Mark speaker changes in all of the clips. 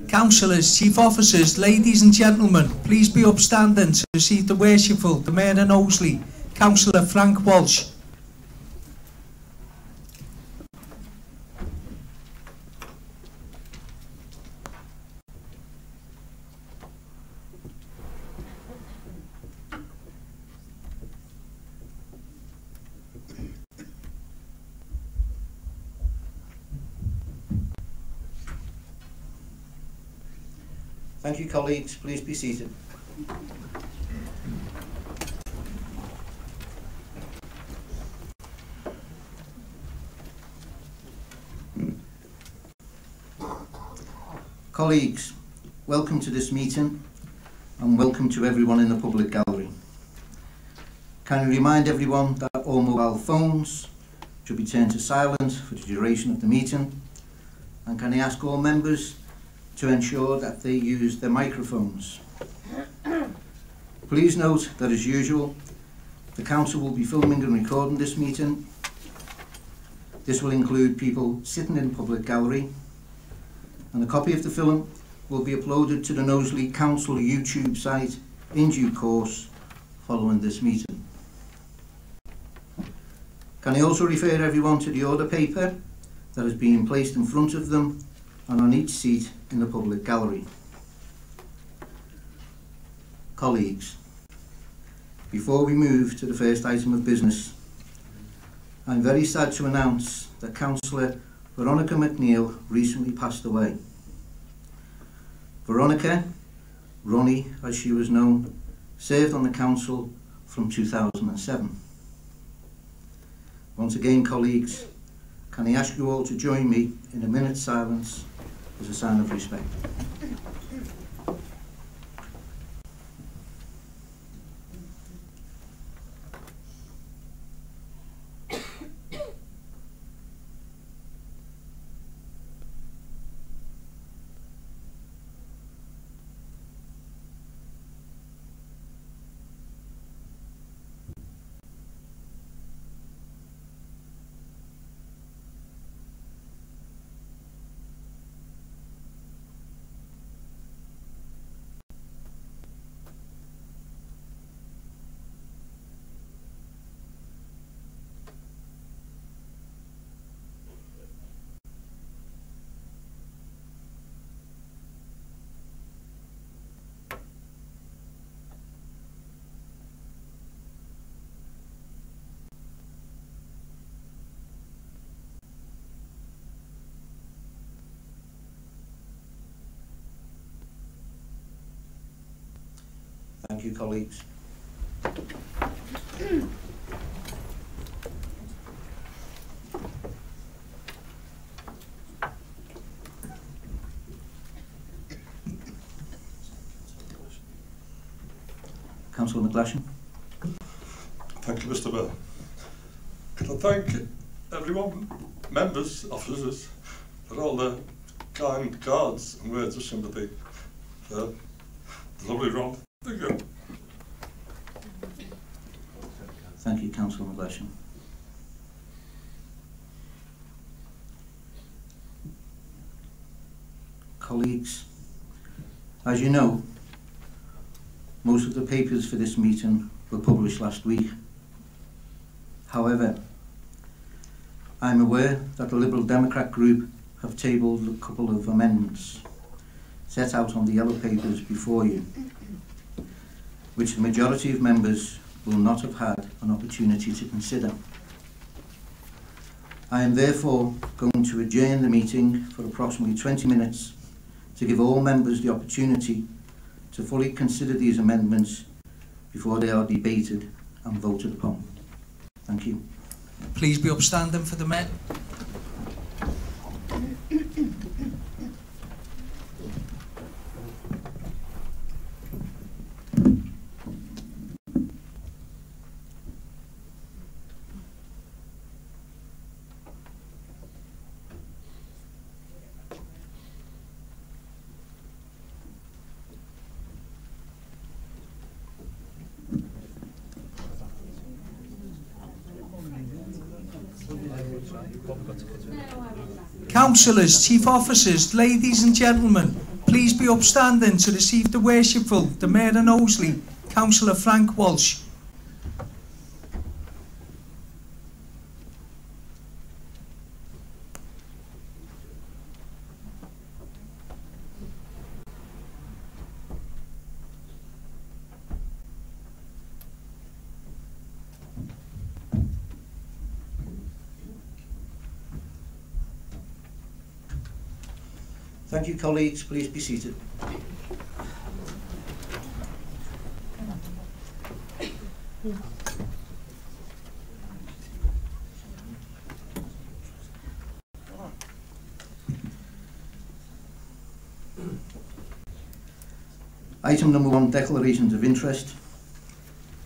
Speaker 1: Councillors, chief officers, ladies and gentlemen, please be upstanding to receive the worshipful, the Mayor of Knowsley, Councillor Frank Walsh.
Speaker 2: Thank you, colleagues. Please be seated. Colleagues, welcome to this meeting and welcome to everyone in the public gallery. Can I remind everyone that all mobile phones should be turned to silent for the duration of the meeting, and can I ask all members to ensure that they use their microphones. Please note that, as usual, the Council will be filming and recording this meeting. This will include people sitting in the public gallery, and a copy of the film will be uploaded to the Knowsley Council YouTube site in due course following this meeting. Can I also refer everyone to the order paper that is being placed in front of them and on each seat in the public gallery. Colleagues, before we move to the first item of business, I'm very sad to announce that Councillor Veronica McNeil recently passed away. Veronica, Ronnie as she was known, served on the Council from 2007. Once again, colleagues, can I ask you all to join me in a minute's silence as a sign of respect. Thank you, colleagues. Councillor McGlashan.
Speaker 3: Thank you, Mr. Mayor. Can I thank everyone, members, officers, for all the kind cards and words of sympathy. The lovely Ron. Thank you.
Speaker 2: Thank you, Councillor McGlashan. Colleagues, as you know, most of the papers for this meeting were published last week. However, I'm aware that the Liberal Democrat group have tabled a couple of amendments set out on the yellow papers before you, which the majority of members will not have had an opportunity to consider. I am therefore going to adjourn the meeting for approximately 20 minutes to give all members the opportunity to fully consider these amendments before they are debated and voted upon. Thank you.
Speaker 1: Please be upstanding for the Mayor. Councillors, chief officers, ladies and gentlemen, please be upstanding to receive the worshipful, the Mayor of Knowsley, Councillor Frank Walsh.
Speaker 2: Thank you, colleagues. Please be seated. Item number 1, declarations of interest.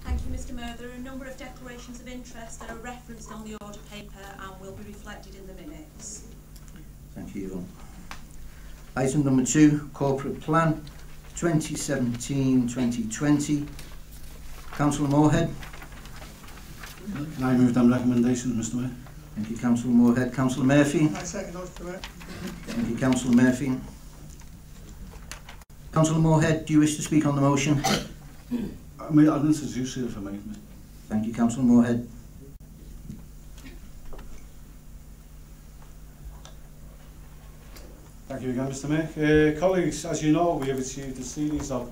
Speaker 4: Thank you, Mr. Mayor. There are a number of declarations of interest that are referenced on the order paper and will be reflected in the minutes.
Speaker 2: Thank you, Yvonne. Item number 2, corporate plan 2017-2020. Councillor Moorhead.
Speaker 5: Can I move them recommendations, Mr. Mayor?
Speaker 2: Thank you, Councillor Moorhead. Councillor Murphy.
Speaker 6: I second those, Mr. Mayor.
Speaker 2: Thank you, Councillor Murphy. Councillor Moorhead, do you wish to speak on the motion?
Speaker 5: I'll introduce it if I may.
Speaker 2: Thank you, Councillor Moorhead.
Speaker 5: Thank you again, Mr. Mayor. Colleagues, as you know, we have achieved a series of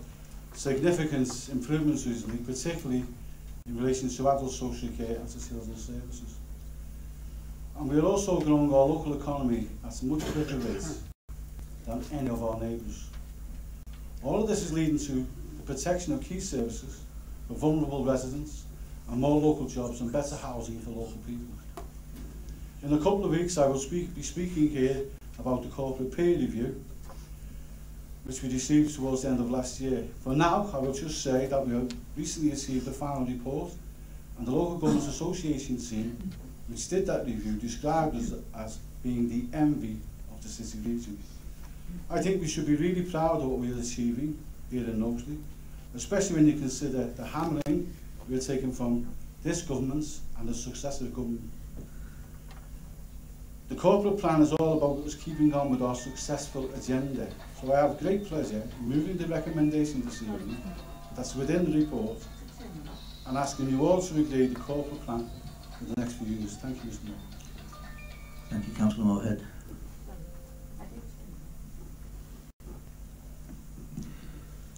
Speaker 5: significant improvements recently, particularly in relation to adult social care and to children's services. And we are also growing our local economy at a much quicker rate than any of our neighbours. All of this is leading to the protection of key services for vulnerable residents and more local jobs and better housing for local people. In a couple of weeks I will be speaking here about the corporate peer review which we received towards the end of last year. For now, I will just say that we have recently received the final report, and the Local Government Association team which did that review described us as being the envy of the city region. I think we should be really proud of what we are achieving here in Knowsley, especially when you consider the hammering we are taking from this government and the successive government. The corporate plan is all about us keeping on with our successful agenda. So I have great pleasure in moving the recommendation this evening that's within the report and asking you all to agree the corporate plan for the next few years. Thank you, Mr. Mayor.
Speaker 2: Thank you, Councillor Moorhead.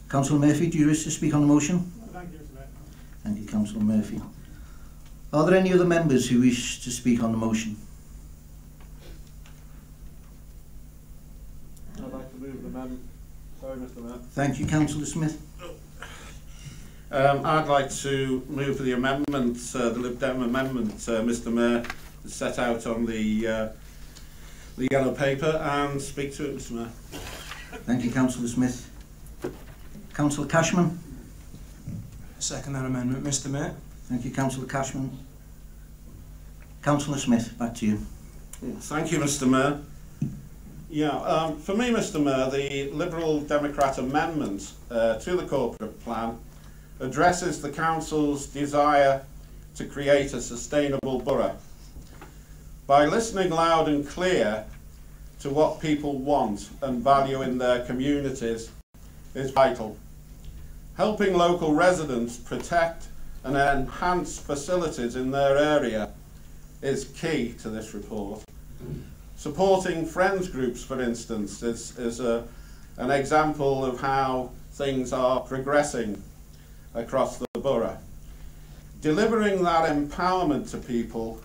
Speaker 2: Councillor Murphy, do you wish to speak on the motion?
Speaker 6: Thank you, Mr. Mayor.
Speaker 2: Thank you, Councillor Murphy. Are there any other members who wish to speak on the motion?
Speaker 7: I'd like to move the amendment. Sorry, Mr. Mayor.
Speaker 2: Thank you, Councillor Smith.
Speaker 7: I'd like to move the amendment, the Lib Dem amendment, Mr. Mayor, set out on the yellow paper, and speak to it, Mr. Mayor.
Speaker 2: Thank you, Councillor Smith. Councillor Cashman.
Speaker 6: Second that amendment, Mr. Mayor.
Speaker 2: Thank you, Councillor Cashman. Councillor Smith, back to you.
Speaker 7: Thank you, Mr. Mayor. Yeah, for me, Mr. Mayor, the Liberal Democrat amendment to the corporate plan addresses the Council's desire to create a sustainable borough. By listening loud and clear to what people want and value in their communities is vital. Helping local residents protect and enhance facilities in their area is key to this report. Supporting friends groups, for instance, is an example of how things are progressing across the borough. Delivering that empowerment to people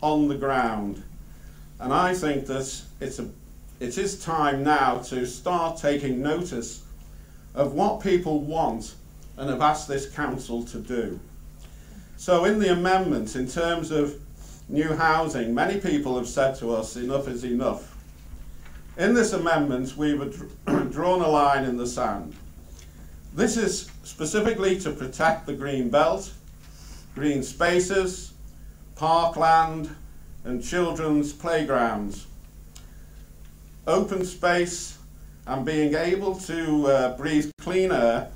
Speaker 7: on the ground. And I think that it is time now to start taking notice of what people want and have asked this council to do. So in the amendment, in terms of new housing, many people have said to us, enough is enough. In this amendment, we've drawn a line in the sand. This is specifically to protect the green belt, green spaces, parkland, and children's playgrounds. Open space and being able to breathe clean air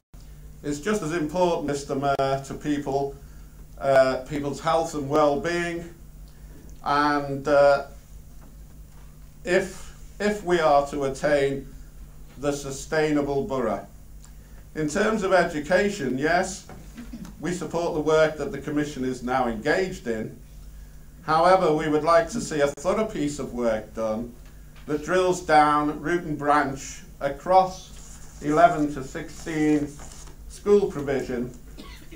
Speaker 7: is just as important, Mr. Mayor, to people's health and well-being, And if we are to attain the sustainable borough. In terms of education, yes, we support the work that the Commission is now engaged in. However, we would like to see a thorough piece of work done that drills down root and branch across 11 to 16 school provision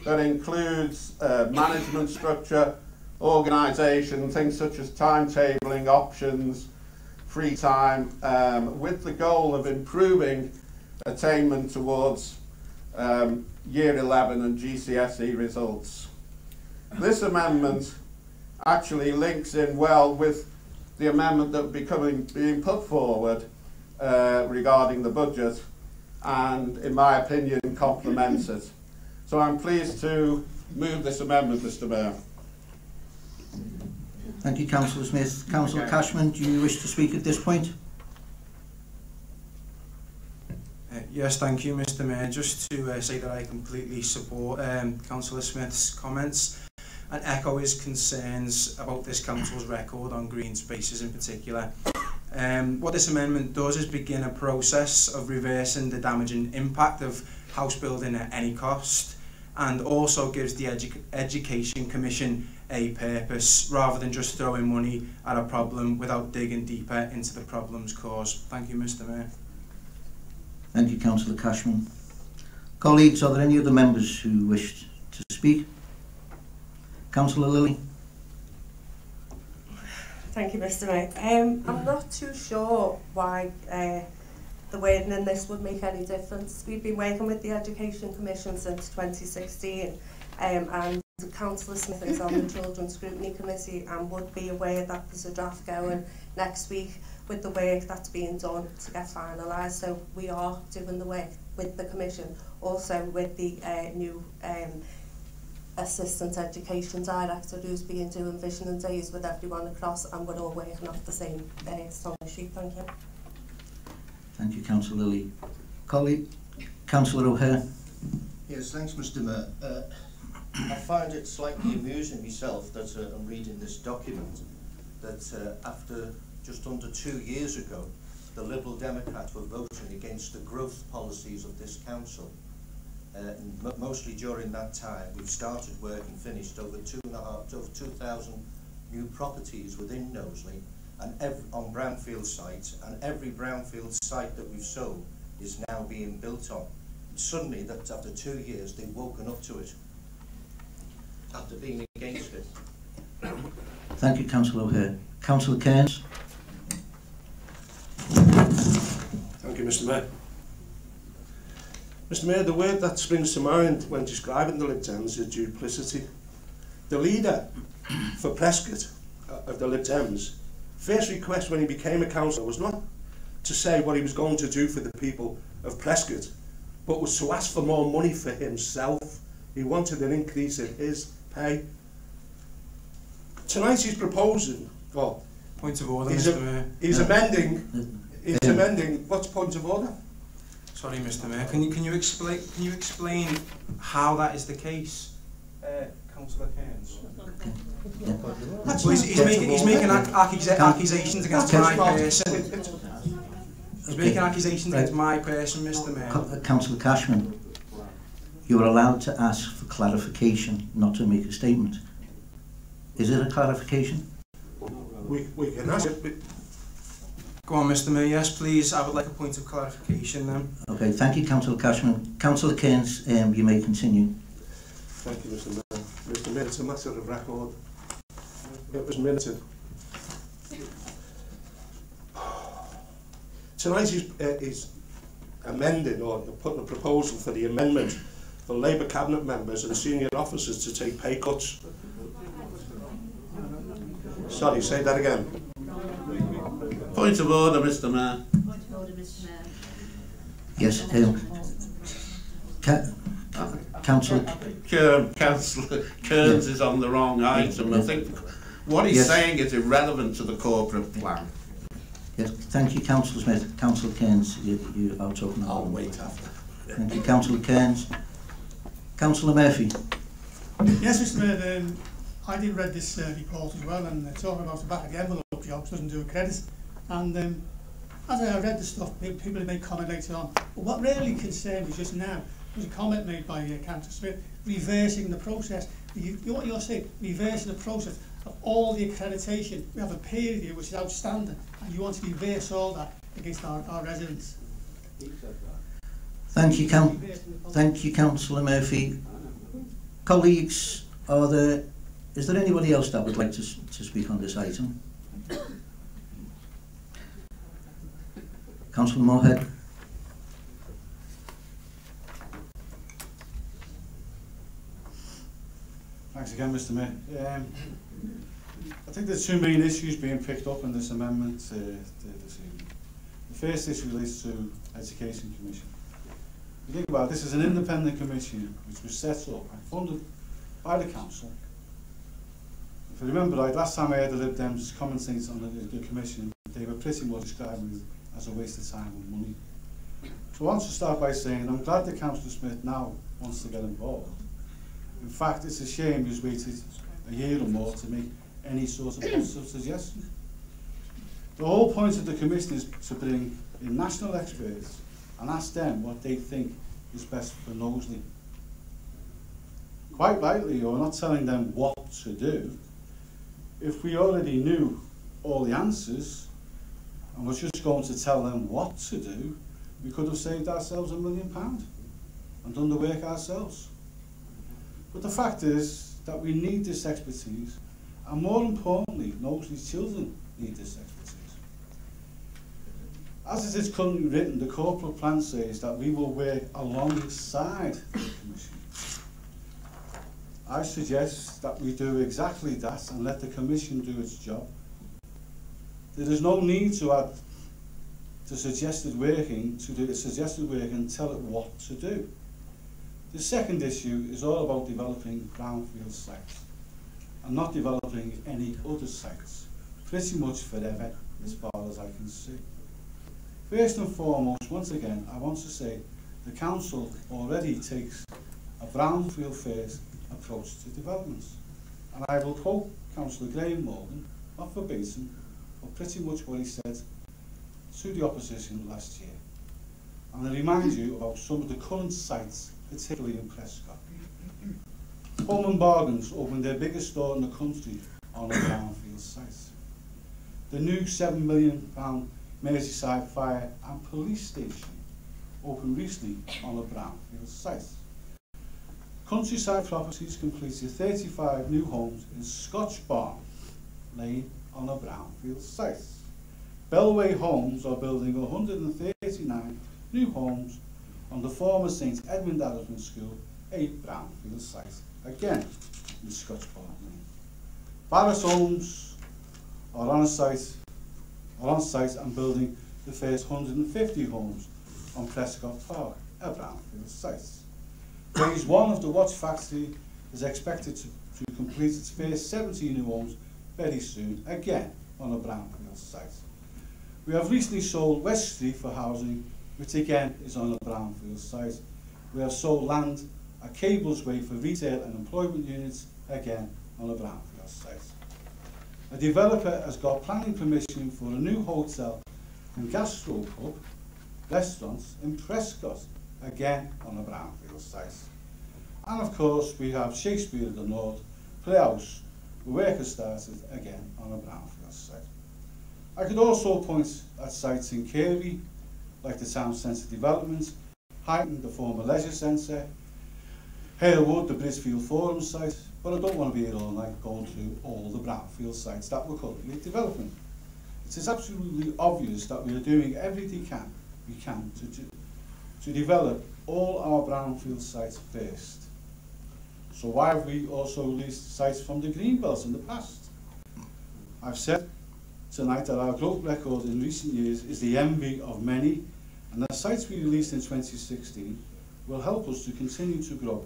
Speaker 7: that includes management structure, organisation, things such as timetabling, options, free time, with the goal of improving attainment towards Year 11 and GCSE results. This amendment actually links in well with the amendment that will be being put forward regarding the budget, and in my opinion complements it. So I'm pleased to move this amendment, Mr. Mayor.
Speaker 2: Thank you, Councillor Smith. Councillor Cashman, do you wish to speak at this point?
Speaker 6: Yes, thank you, Mr. Mayor. Just to say that I completely support Councillor Smith's comments and echo his concerns about this council's record on green spaces in particular. What this amendment does is begin a process of reversing the damaging impact of house building at any cost, and also gives the Education Commission a purpose rather than just throwing money at a problem without digging deeper into the problem's cause. Thank you, Mr. Mayor.
Speaker 2: Thank you, Councillor Cashman. Colleagues, are there any other members who wish to speak? Councillor Lilly.
Speaker 8: Thank you, Mr. Mayor. I'm not too sure why the wording in this would make any difference. We've been working with the Education Commission since 2016, and Councillor Smith is on the Children's Scrutiny Committee and would be aware that there's a draft going next week with the work that's being done to get finalised. So we are doing the work with the Commission, also with the new Assistant Education Director who's been doing vision and days with everyone across, and we're all working off the same song sheet. Thank you.
Speaker 2: Thank you, Councillor Lilly. Colleague, Councillor O'Hare.
Speaker 9: Yes, thanks, Mr. Mayor. I find it slightly amusing myself that I'm reading this document that after just under 2 years ago, the Liberal Democrats were voting against the growth policies of this council. And mostly during that time, we've started work and finished over 2,000 new properties within Knowsley and on brownfield sites, and every brownfield site that we've sold is now being built on. And suddenly, that after 2 years, they've woken up to it after being against it.
Speaker 2: Thank you, Councillor O'Hare. Councillor Cairns.
Speaker 10: Thank you, Mr. Mayor. Mr. Mayor, the word that springs to mind when describing the Lib Dems is duplicity. The leader for Prescott of the Lib Dems, first request when he became a councillor was not to say what he was going to do for the people of Prescott, but was to ask for more money for himself. He wanted an increase in his pay. Tonight he's proposing, well,
Speaker 6: point of order, Mr. Mayor.
Speaker 10: He's amending, what's point of order?
Speaker 6: Sorry, Mr. Mayor. Can you explain how that is the case, Councillor Cairns? Well, he's making accusations against my person. He's making accusations against my person, Mr. Mayor.
Speaker 2: Councillor Cashman, you are allowed to ask for clarification, not to make a statement. Is it a clarification?
Speaker 10: We can ask it.
Speaker 6: Go on, Mr. Mayor. Yes, please. I would like a point of clarification then.
Speaker 2: Okay, thank you, Councillor Cashman. Councillor Cairns, you may continue.
Speaker 10: Thank you, Mr. Mayor. Mr. Mayor, it's a matter of record. It was minuted. Tonight he's amending or putting a proposal for the amendment for Labour Cabinet members and senior officers to take pay cuts. Sorry, say that again.
Speaker 7: Point of order, Mr. Mayor.
Speaker 4: Point of order, Mr. Mayor.
Speaker 2: Yes, Councillor
Speaker 7: Cairns is on the wrong item. I think what he's saying is irrelevant to the corporate plan.
Speaker 2: Yes, thank you, Councillor Smith. Councillor Cairns, you are talking.
Speaker 7: I'll wait after.
Speaker 2: Thank you, Councillor Cairns. Councillor Murphy.
Speaker 11: Yes, Mr. Mayor. I did read this report as well, and talking about the back of the envelope jobs doesn't do a credit. And as I read the stuff, people have made comment later on. But what really concerned me just now was a comment made by Councillor Smith, reversing the process. What you're saying, reversing the process of all the accreditation. We have a peer review which is outstanding, and you want to reverse all that against our residents.
Speaker 2: Thank you, Councillor Murphy. Colleagues, is there anybody else that would like to speak on this item? Councillor Moorhead.
Speaker 5: Thanks again, Mr. Mayor. I think there's two main issues being picked up in this amendment this evening. The first issue relates to Education Commission. If you think about it, this is an independent commission which was set up and funded by the council. If you remember right, last time I heard the Lib Dems commenting on the commission, they were pretty much describing it as a waste of time and money. So I want to start by saying I'm glad that Councillor Smith now wants to get involved. In fact, it's a shame he's waited a year or more to make any sort of positive suggestion. The whole point of the commission is to bring in national experts and ask them what they think is best for Knowsley. Quite rightly, you're not telling them what to do. If we already knew all the answers and we're just going to tell them what to do, we could have saved ourselves £1 million and done the work ourselves. But the fact is that we need this expertise, and more importantly, Knowsley's children need this expertise. As it is currently written, the corporate plan says that we will work alongside the Commission. I suggest that we do exactly that and let the Commission do its job. There is no need to add the suggested working and tell it what to do. The second issue is all about developing brownfield sites and not developing any other sites, pretty much forever as far as I can see. First and foremost, once again, I want to say the Council already takes a brownfield first approach to developments. And I will quote Councillor Graham Morgan, not verbatim, but pretty much what he said to the opposition last year. And I remind you about some of the current sites, particularly in Prescott. Pullman Bargains opened their biggest store in the country on a brownfield site. The new £7 million Merseyside Fire and Police Station opened recently on a brownfield site. Countryside Properties completed 35 new homes in Scotch Barn Lane on a brownfield site. Bellway Homes are building 139 new homes on the former St Edmund Addisman School, a brownfield site, again in Scotch Barn Lane. Barratt Homes are on site and building the first 150 homes on Prescott Park, a brownfield site. Phase 1 of the Watch Factory is expected to complete its first 70 new homes very soon, again on a brownfield site. We have recently sold West Street for housing, which again is on a brownfield site. We have sold land at Cablesway for retail and employment units, again on a brownfield site. A developer has got planning permission for a new hotel and gastro pub, restaurants in Prescott, again on a brownfield site. And of course we have Shakespeare of the North, Playhouse, where work has started, again on a brownfield site. I could also point at sites in Kirby, like the Town Centre Development, Highton, the former Leisure Centre, Halewood, the Bridgefield Forum site, but I don't want to be here all night going through all the brownfield sites that we're currently developing. It is absolutely obvious that we are doing everything we can to develop all our brownfield sites first. So why have we also released sites from the Greenbelt in the past? I've said tonight that our growth record in recent years is the envy of many, and the sites we released in 2016 will help us to continue to grow.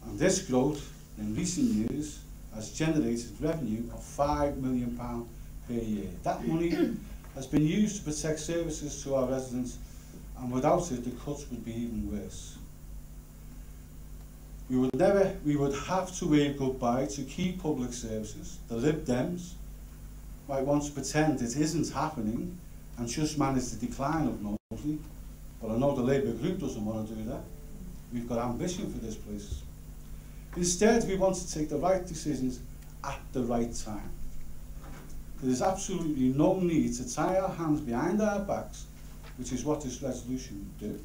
Speaker 5: And this growth in recent years has generated revenue of £5 million per year. That money has been used to protect services to our residents, and without it the cuts would be even worse. We would have to wave goodbye to key public services. The Lib Dems might want to pretend it isn't happening and just manage the decline of Knowsley, but I know the Labour group doesn't want to do that. We've got ambition for this place. Instead, we want to take the right decisions at the right time. There is absolutely no need to tie our hands behind our backs, which is what this resolution would do.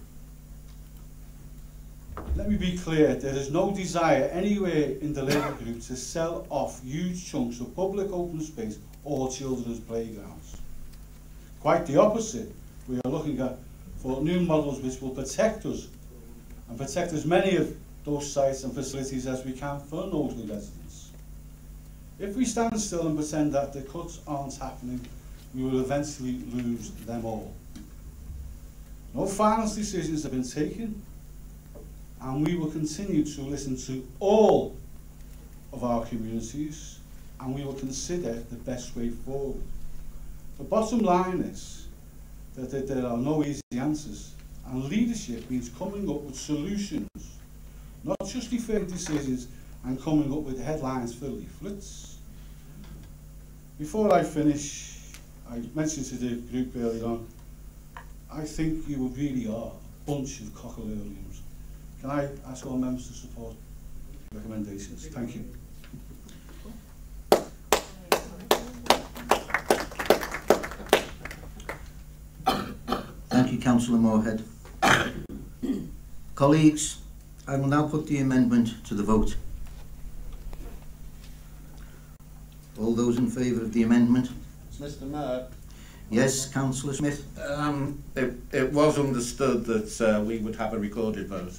Speaker 5: Let me be clear, there is no desire anywhere in the Labour group to sell off huge chunks of public open space or children's playgrounds. Quite the opposite. We are looking for new models which will protect us and protect as many of those sites and facilities as we can for Knowsley residents. If we stand still and pretend that the cuts aren't happening, we will eventually lose them all. No final decisions have been taken, and we will continue to listen to all of our communities, and we will consider the best way forward. The bottom line is that there are no easy answers, and leadership means coming up with solutions, not just deferring decisions and coming up with headlines for leaflets. Before I finish, I mentioned to the group earlier on, I think you really are a bunch of cockalooniums. Can I ask all members to support recommendations? Thank you.
Speaker 2: Thank you, Councillor Moorhead. Colleagues, I will now put the amendment to the vote. All those in favour of the amendment?
Speaker 7: Mr. Mayor.
Speaker 2: Yes, Councillor Smith.
Speaker 7: It was understood that we would have a recorded vote.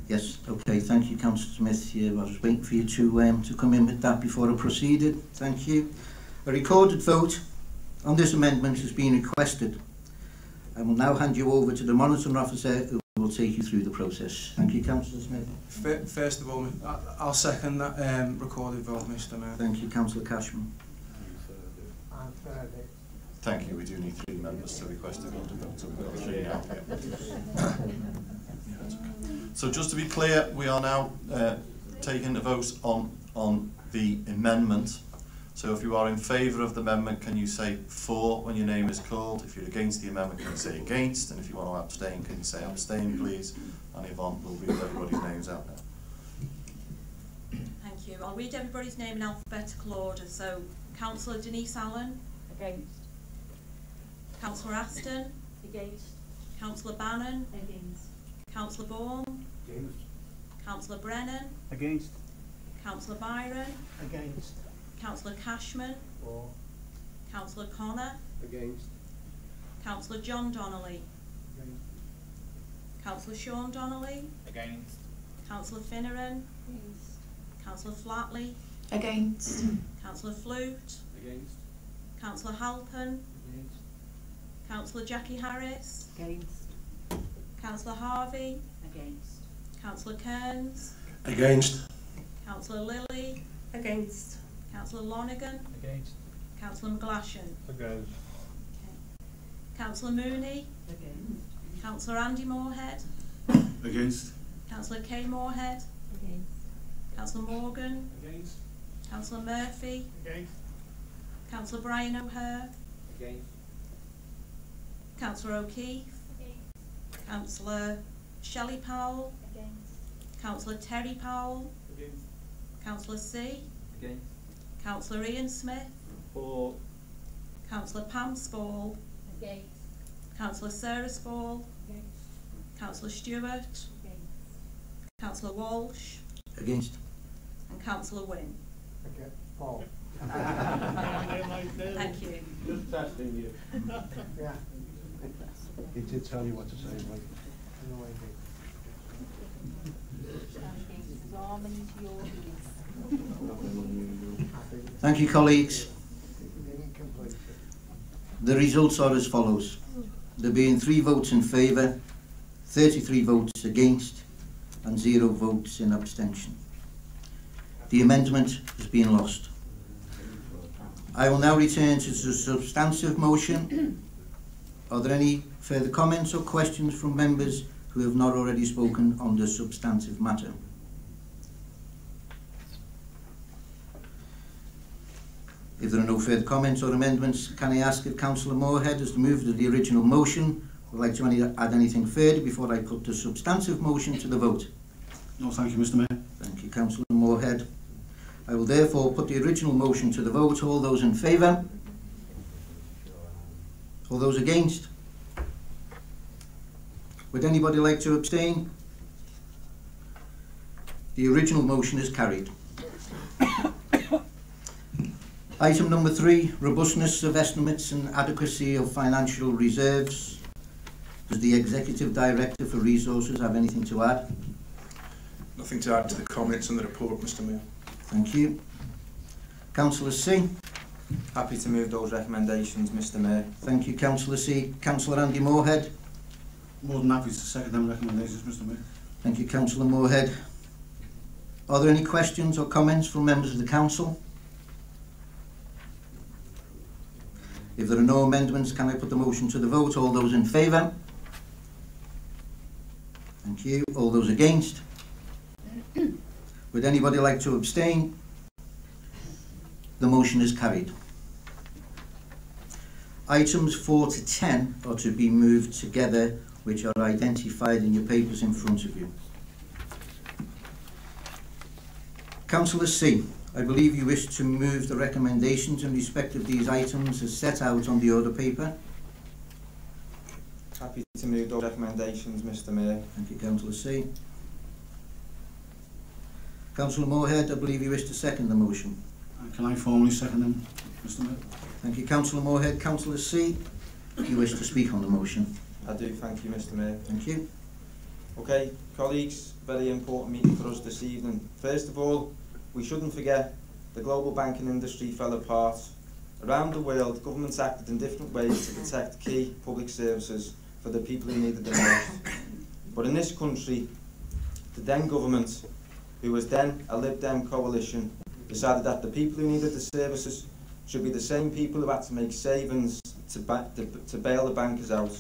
Speaker 2: Yes, okay, thank you, Councillor Smith. Yeah, I was waiting for you to come in with that before I proceeded. Thank you. A recorded vote on this amendment has been requested. I will now hand you over to the monitoring officer who will take you through the process. Thank you, Councillor Smith.
Speaker 6: First of all, I'll second that recorded vote, Mr. Mayor.
Speaker 2: Thank you, Councillor Cashman.
Speaker 12: Thank you. We do need 3 members to request a recorded vote, so we've got 3 now. So just to be clear, we are now taking the vote on the amendment. So if you are in favour of the amendment, can you say for when your name is called? If you're against the amendment, can you say against? And if you want to abstain, can you say abstain, please? And Yvonne will read everybody's names out now.
Speaker 4: Thank you. I'll read everybody's name in alphabetical order. So, Councillor Denise Allen.
Speaker 13: Against.
Speaker 4: Councillor Aston.
Speaker 13: Against.
Speaker 4: Councillor Bannon.
Speaker 13: Against.
Speaker 4: Councillor Baum.
Speaker 10: Against.
Speaker 4: Councillor Brennan.
Speaker 10: Against.
Speaker 4: Councillor Byron.
Speaker 10: Against.
Speaker 4: Councillor Cashman.
Speaker 10: For.
Speaker 4: Councillor Connor.
Speaker 10: Against.
Speaker 4: Councillor John Donnelly.
Speaker 10: Against.
Speaker 4: Councillor Sean Donnelly.
Speaker 10: Against.
Speaker 4: Councillor Finneran.
Speaker 13: Against.
Speaker 4: Councillor Flatley.
Speaker 13: Against.
Speaker 4: Councillor Flute.
Speaker 10: Against.
Speaker 4: Councillor Halpern.
Speaker 10: Against.
Speaker 4: Councillor Jackie Harris.
Speaker 13: Against.
Speaker 4: Councillor Harvey.
Speaker 13: Against.
Speaker 4: Councillor Kearns.
Speaker 10: Against.
Speaker 4: Councillor Lilly.
Speaker 8: Against.
Speaker 4: Councillor Lonergan.
Speaker 10: Against.
Speaker 4: Councillor McGlashan.
Speaker 10: Against.
Speaker 4: Councillor Mooney.
Speaker 13: Against.
Speaker 4: Councillor Andy Moorhead.
Speaker 5: Against.
Speaker 4: Councillor Kay Moorhead.
Speaker 13: Against.
Speaker 4: Councillor Morgan.
Speaker 10: Against.
Speaker 4: Councillor Murphy.
Speaker 10: Against.
Speaker 4: Councillor Brian O'Hare.
Speaker 10: Against.
Speaker 4: Councillor O'Keefe.
Speaker 13: Against.
Speaker 4: Councillor Shelley Powell.
Speaker 13: Against.
Speaker 4: Councillor Terry Powell.
Speaker 10: Against.
Speaker 4: Councillor C.
Speaker 10: Against.
Speaker 4: Councillor Ian Smith.
Speaker 10: For.
Speaker 4: Councillor Pam Spall.
Speaker 13: Against.
Speaker 4: Councillor Sarah Spall.
Speaker 13: Against.
Speaker 4: Councillor Stewart.
Speaker 13: Against.
Speaker 4: Councillor Walsh.
Speaker 2: Against.
Speaker 4: And Councillor Wynne.
Speaker 10: Okay. Paul.
Speaker 4: Thank you.
Speaker 10: Just testing you. Yeah. He did tell you what to say, but no
Speaker 2: Thank you, colleagues. The results are as follows. There being 3 votes in favour, 33 votes against, and 0 votes in abstention. The amendment has been lost. I will now return to the substantive motion. Are there any further comments or questions from members who have not already spoken on the substantive matter? If there are no further comments or amendments, can I ask if Councillor Moorhead, as the mover of the original motion, would like to add anything further before I put the substantive motion to the vote?
Speaker 5: No, thank you, Mr. Mayor.
Speaker 2: Thank you, Councillor Moorhead. I will therefore put the original motion to the vote. All those in favour? All those against? Would anybody like to abstain? The original motion is carried. Item number 3, robustness of estimates and adequacy of financial reserves. Does the Executive Director for Resources have anything to add?
Speaker 6: Nothing to add to the comments in the report, Mr. Mayor.
Speaker 2: Thank you. Councillor C.
Speaker 14: Happy to move those recommendations, Mr. Mayor.
Speaker 2: Thank you, Councillor C. Councillor Andy Moorhead.
Speaker 5: More than happy to second them recommendations, Mr. Mayor.
Speaker 2: Thank you, Councillor Moorhead. Are there any questions or comments from members of the Council? If there are no amendments, can I put the motion to the vote? All those in favour? Thank you. All those against? Would anybody like to abstain? The motion is carried. Items 4 to 10 are to be moved together, which are identified in your papers in front of you. Councillor C, I believe you wish to move the recommendations in respect of these items as set out on the order paper.
Speaker 14: Happy to move those recommendations, Mr. Mayor.
Speaker 2: Thank you, Councillor C. Councillor Moorhead, I believe you wish to second the motion.
Speaker 5: Can I formally second them, Mr. Mayor?
Speaker 2: Thank you, Councillor Moorhead. Councillor C, you wish to speak on the motion?
Speaker 14: I do, thank you, Mr. Mayor.
Speaker 2: Thank you.
Speaker 14: Okay, colleagues, very important meeting for us this evening. First of all, we shouldn't forget the global banking industry fell apart. Around the world, governments acted in different ways to protect key public services for the people who needed them most. But in this country, the then government, who was then a Lib Dem coalition, decided that the people who needed the services should be the same people who had to make savings to bail the bankers out.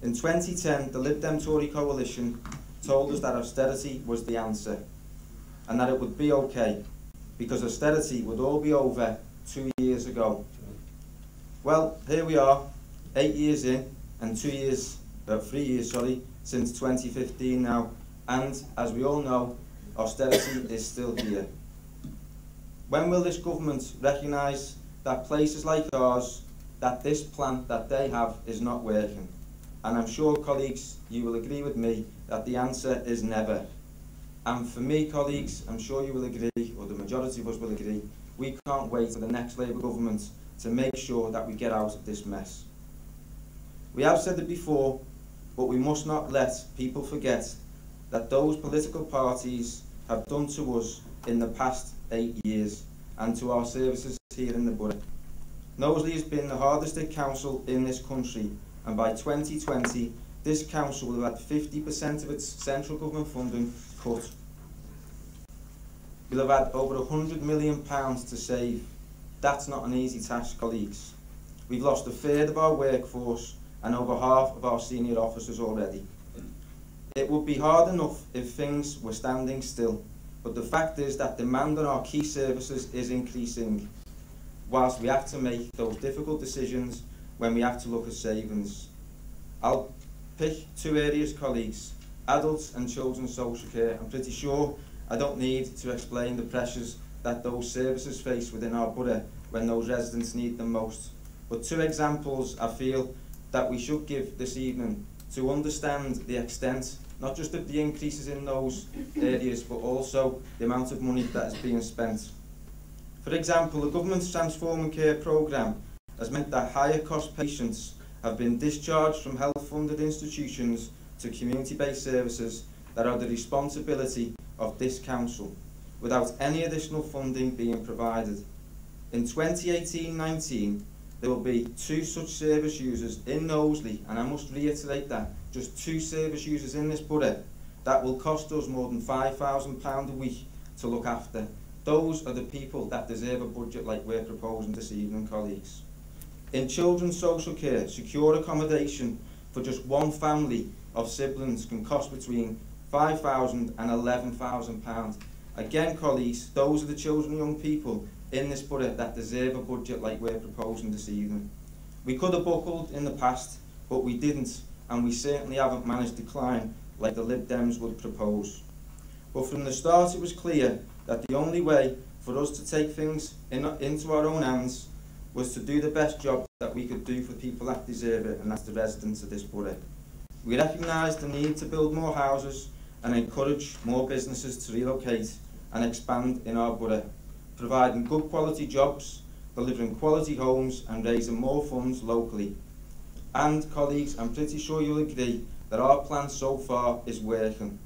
Speaker 14: In 2010, the Lib Dem Tory coalition told us that austerity was the answer, and that it would be okay, because austerity would all be over 2 years ago. Well, here we are, 8 years in, and 3 years, since 2015 now, and as we all know, austerity is still here. When will this government recognise that places like ours, that this plan that they have is not working? And I'm sure, colleagues, you will agree with me that the answer is never. And for me, colleagues, I'm sure you will agree, or the majority of us will agree, we can't wait for the next Labour government to make sure that we get out of this mess. We have said it before, but we must not let people forget that those political parties have done to us in the past 8 years and to our services here in the borough. Knowsley has been the hardest hit council in this country, and by 2020 this council will have had 50% of its central government funding cut. We'll have had over £100 million to save. That's not an easy task, colleagues. We've lost a third of our workforce and over half of our senior officers already. It would be hard enough if things were standing still, but the fact is that demand on our key services is increasing, whilst we have to make those difficult decisions when we have to look at savings. I'll pick 2 areas, colleagues: adults and children's social care. I'm pretty sure I don't need to explain the pressures that those services face within our borough when those residents need them most. But 2 examples I feel that we should give this evening to understand the extent, not just of the increases in those areas, but also the amount of money that is being spent. For example, the government's Transforming Care programme has meant that higher cost patients have been discharged from health-funded institutions to community-based services that are the responsibility of this council, without any additional funding being provided. In 2018-19, there will be 2 such service users in Knowsley, and I must reiterate that, just 2 service users in this borough, that will cost us more than £5,000 a week to look after. Those are the people that deserve a budget like we're proposing this evening, colleagues. In children's social care, secure accommodation for just 1 family of siblings can cost between £5,000 and £11,000. Again, colleagues, those are the children and young people in this budget that deserve a budget like we're proposing this evening. We could have buckled in the past, but we didn't, and we certainly haven't managed to climb like the Lib Dems would propose. But from the start it was clear that the only way for us to take things into our own hands was to do the best job that we could do for people that deserve it, and that's the residents of this borough. We recognise the need to build more houses and encourage more businesses to relocate and expand in our borough, providing good quality jobs, delivering quality homes and raising more funds locally. And colleagues, I'm pretty sure you'll agree that our plan so far is working.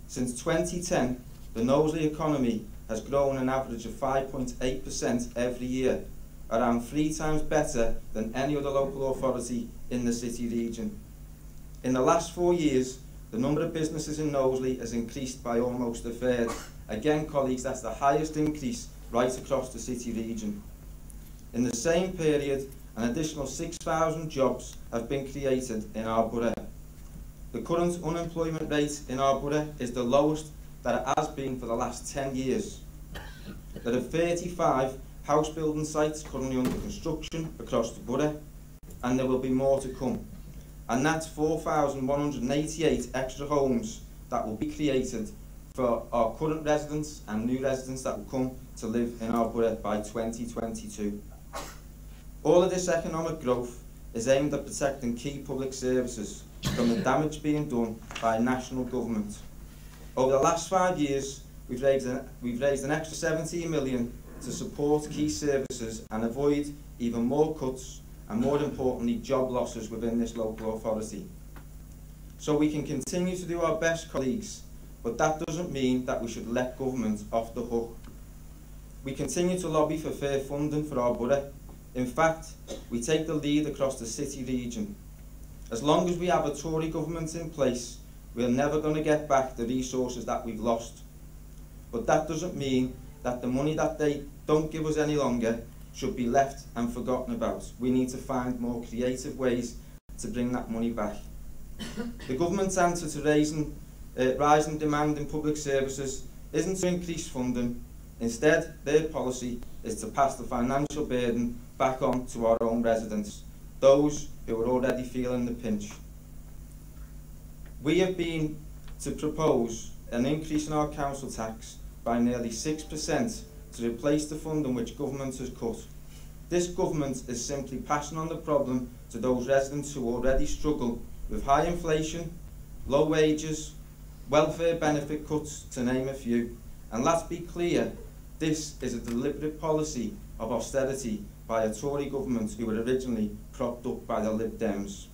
Speaker 14: Since 2010, the Knowsley economy has grown an average of 5.8% every year, around 3 times better than any other local authority in the city region. In the last 4 years, the number of businesses in Knowsley has increased by almost a third. Again, colleagues, that's the highest increase right across the city region. In the same period, an additional 6,000 jobs have been created in our borough. The current unemployment rate in our borough is the lowest that it has been for the last 10 years. There are 35 house building sites currently under construction across the borough, and there will be more to come. And that's 4,188 extra homes that will be created for our current residents and new residents that will come to live in our borough by 2022. All of this economic growth is aimed at protecting key public services from the damage being done by national government. Over the last 5 years, we've raised an extra 17 million to support key services and avoid even more cuts and, more importantly, job losses within this local authority. So we can continue to do our best, colleagues, but that doesn't mean that we should let government off the hook. We continue to lobby for fair funding for our borough. In fact, we take the lead across the city region. As long as we have a Tory government in place, we're never going to get back the resources that we've lost. But that doesn't mean that the money that they don't give us any longer should be left and forgotten about. We need to find more creative ways to bring that money back. The government's answer to rising demand in public services isn't to increase funding. Instead, their policy is to pass the financial burden back on to our own residents, those who are already feeling the pinch. We have been to propose an increase in our council tax by nearly 6% to replace the funding which government has cut. This government is simply passing on the problem to those residents who already struggle with high inflation, low wages, welfare benefit cuts, to name a few. And let's be clear, this is a deliberate policy of austerity by a Tory government who were originally propped up by the Lib Dems.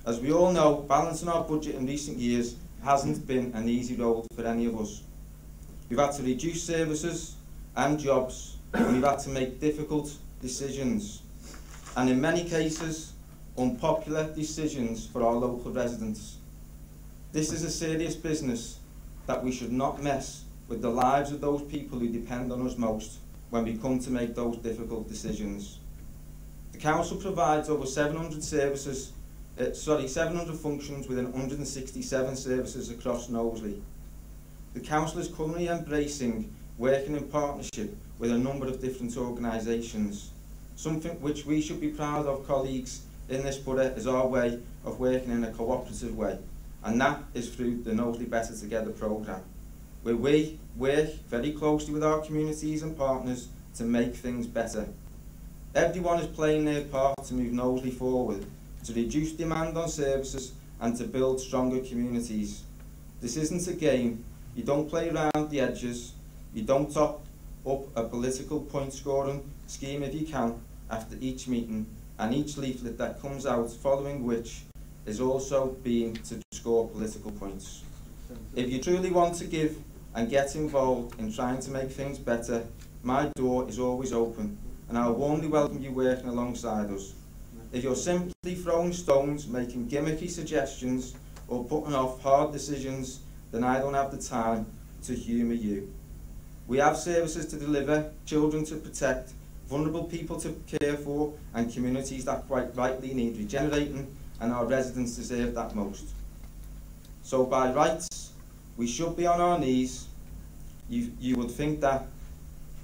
Speaker 14: As we all know, balancing our budget in recent years hasn't been an easy road for any of us. We've had to reduce services and jobs, and we've had to make difficult decisions, and in many cases, unpopular decisions for our local residents. This is a serious business that we should not mess with the lives of those people who depend on us most when we come to make those difficult decisions. The council provides over 700 functions within 167 services across Knowsley. The council is currently embracing working in partnership with a number of different organisations. Something which we should be proud of, colleagues, in this borough is our way of working in a cooperative way, and that is through the Knowsley Better Together programme, where we work very closely with our communities and partners to make things better. Everyone is playing their part to move Knowsley forward, to reduce demand on services and to build stronger communities. This isn't a game. You don't play around the edges. You don't top up a political point scoring scheme if you can after each meeting and each leaflet that comes out following which is also being to score political points. If you truly want to give and get involved in trying to make things better, my door is always open and I warmly welcome you working alongside us. If you're simply throwing stones, making gimmicky suggestions or putting off hard decisions, then I don't have the time to humour you. We have services to deliver, children to protect, vulnerable people to care for, and communities that quite rightly need regenerating and our residents deserve that most. So by rights, we should be on our knees. You would think that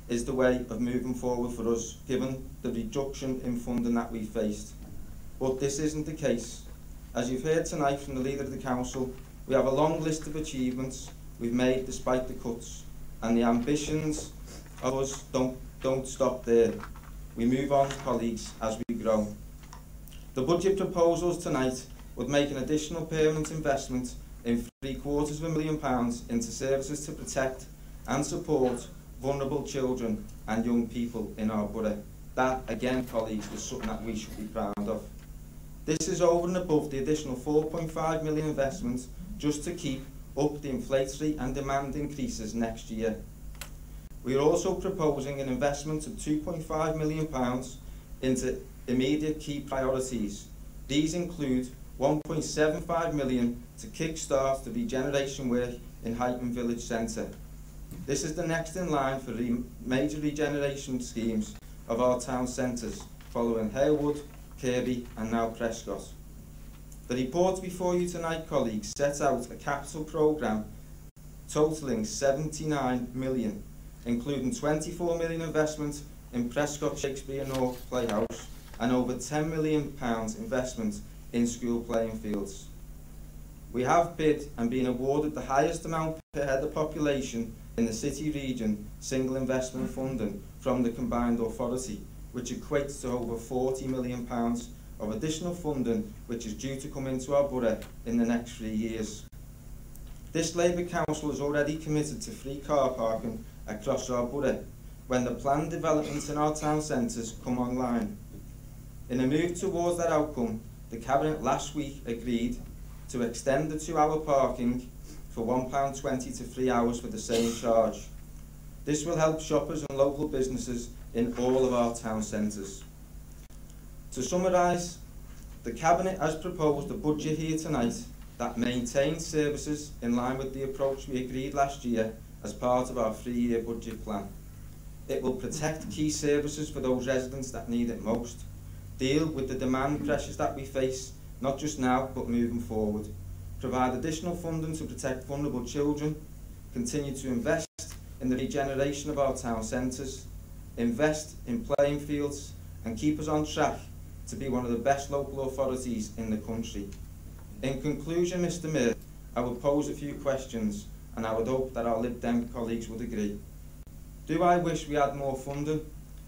Speaker 14: is the way of moving forward for us, given the reduction in funding that we faced. But this isn't the case. As you've heard tonight from the Leader of the Council, we have a long list of achievements we've made despite the cuts, and the ambitions of us don't stop there. We move on, colleagues, as we grow. The budget proposals tonight would make an additional permanent investment in £750,000 into services to protect and support vulnerable children and young people in our borough. That, again, colleagues, is something that we should be proud of. This is over and above the additional £4.5 million investment just to keep up the inflationary and demand increases next year. We are also proposing an investment of £2.5 million into immediate key priorities. These include £1.75 million to kick-start the regeneration work in Highton Village Centre. This is the next in line for major regeneration schemes of our town centres, following Harewood, Kirby and now Prescott. The report before you tonight, colleagues, sets out a capital programme totalling £79 million, including £24 million investment in Prescott Shakespeare North Playhouse and over £10 million investment in school playing fields. We have bid and been awarded the highest amount per head of population in the city region single investment funding from the combined authority, which equates to over £40 million of additional funding which is due to come into our borough in the next 3 years. This Labour Council has already committed to free car parking across our borough when the planned developments in our town centres come online. In a move towards that outcome, the Cabinet last week agreed to extend the 2-hour parking for £1.20 to 3 hours for the same charge. This will help shoppers and local businesses in all of our town centres. To summarise, the Cabinet has proposed a budget here tonight that maintains services in line with the approach we agreed last year as part of our 3-year budget plan. It will protect key services for those residents that need it most, deal with the demand pressures that we face, not just now but moving forward, provide additional funding to protect vulnerable children, continue to invest in the regeneration of our town centres, invest in playing fields and keep us on track to be one of the best local authorities in the country. In conclusion, Mr Mayor, I will pose a few questions and I would hope that our Lib Dem colleagues would agree. Do I wish we had more funding?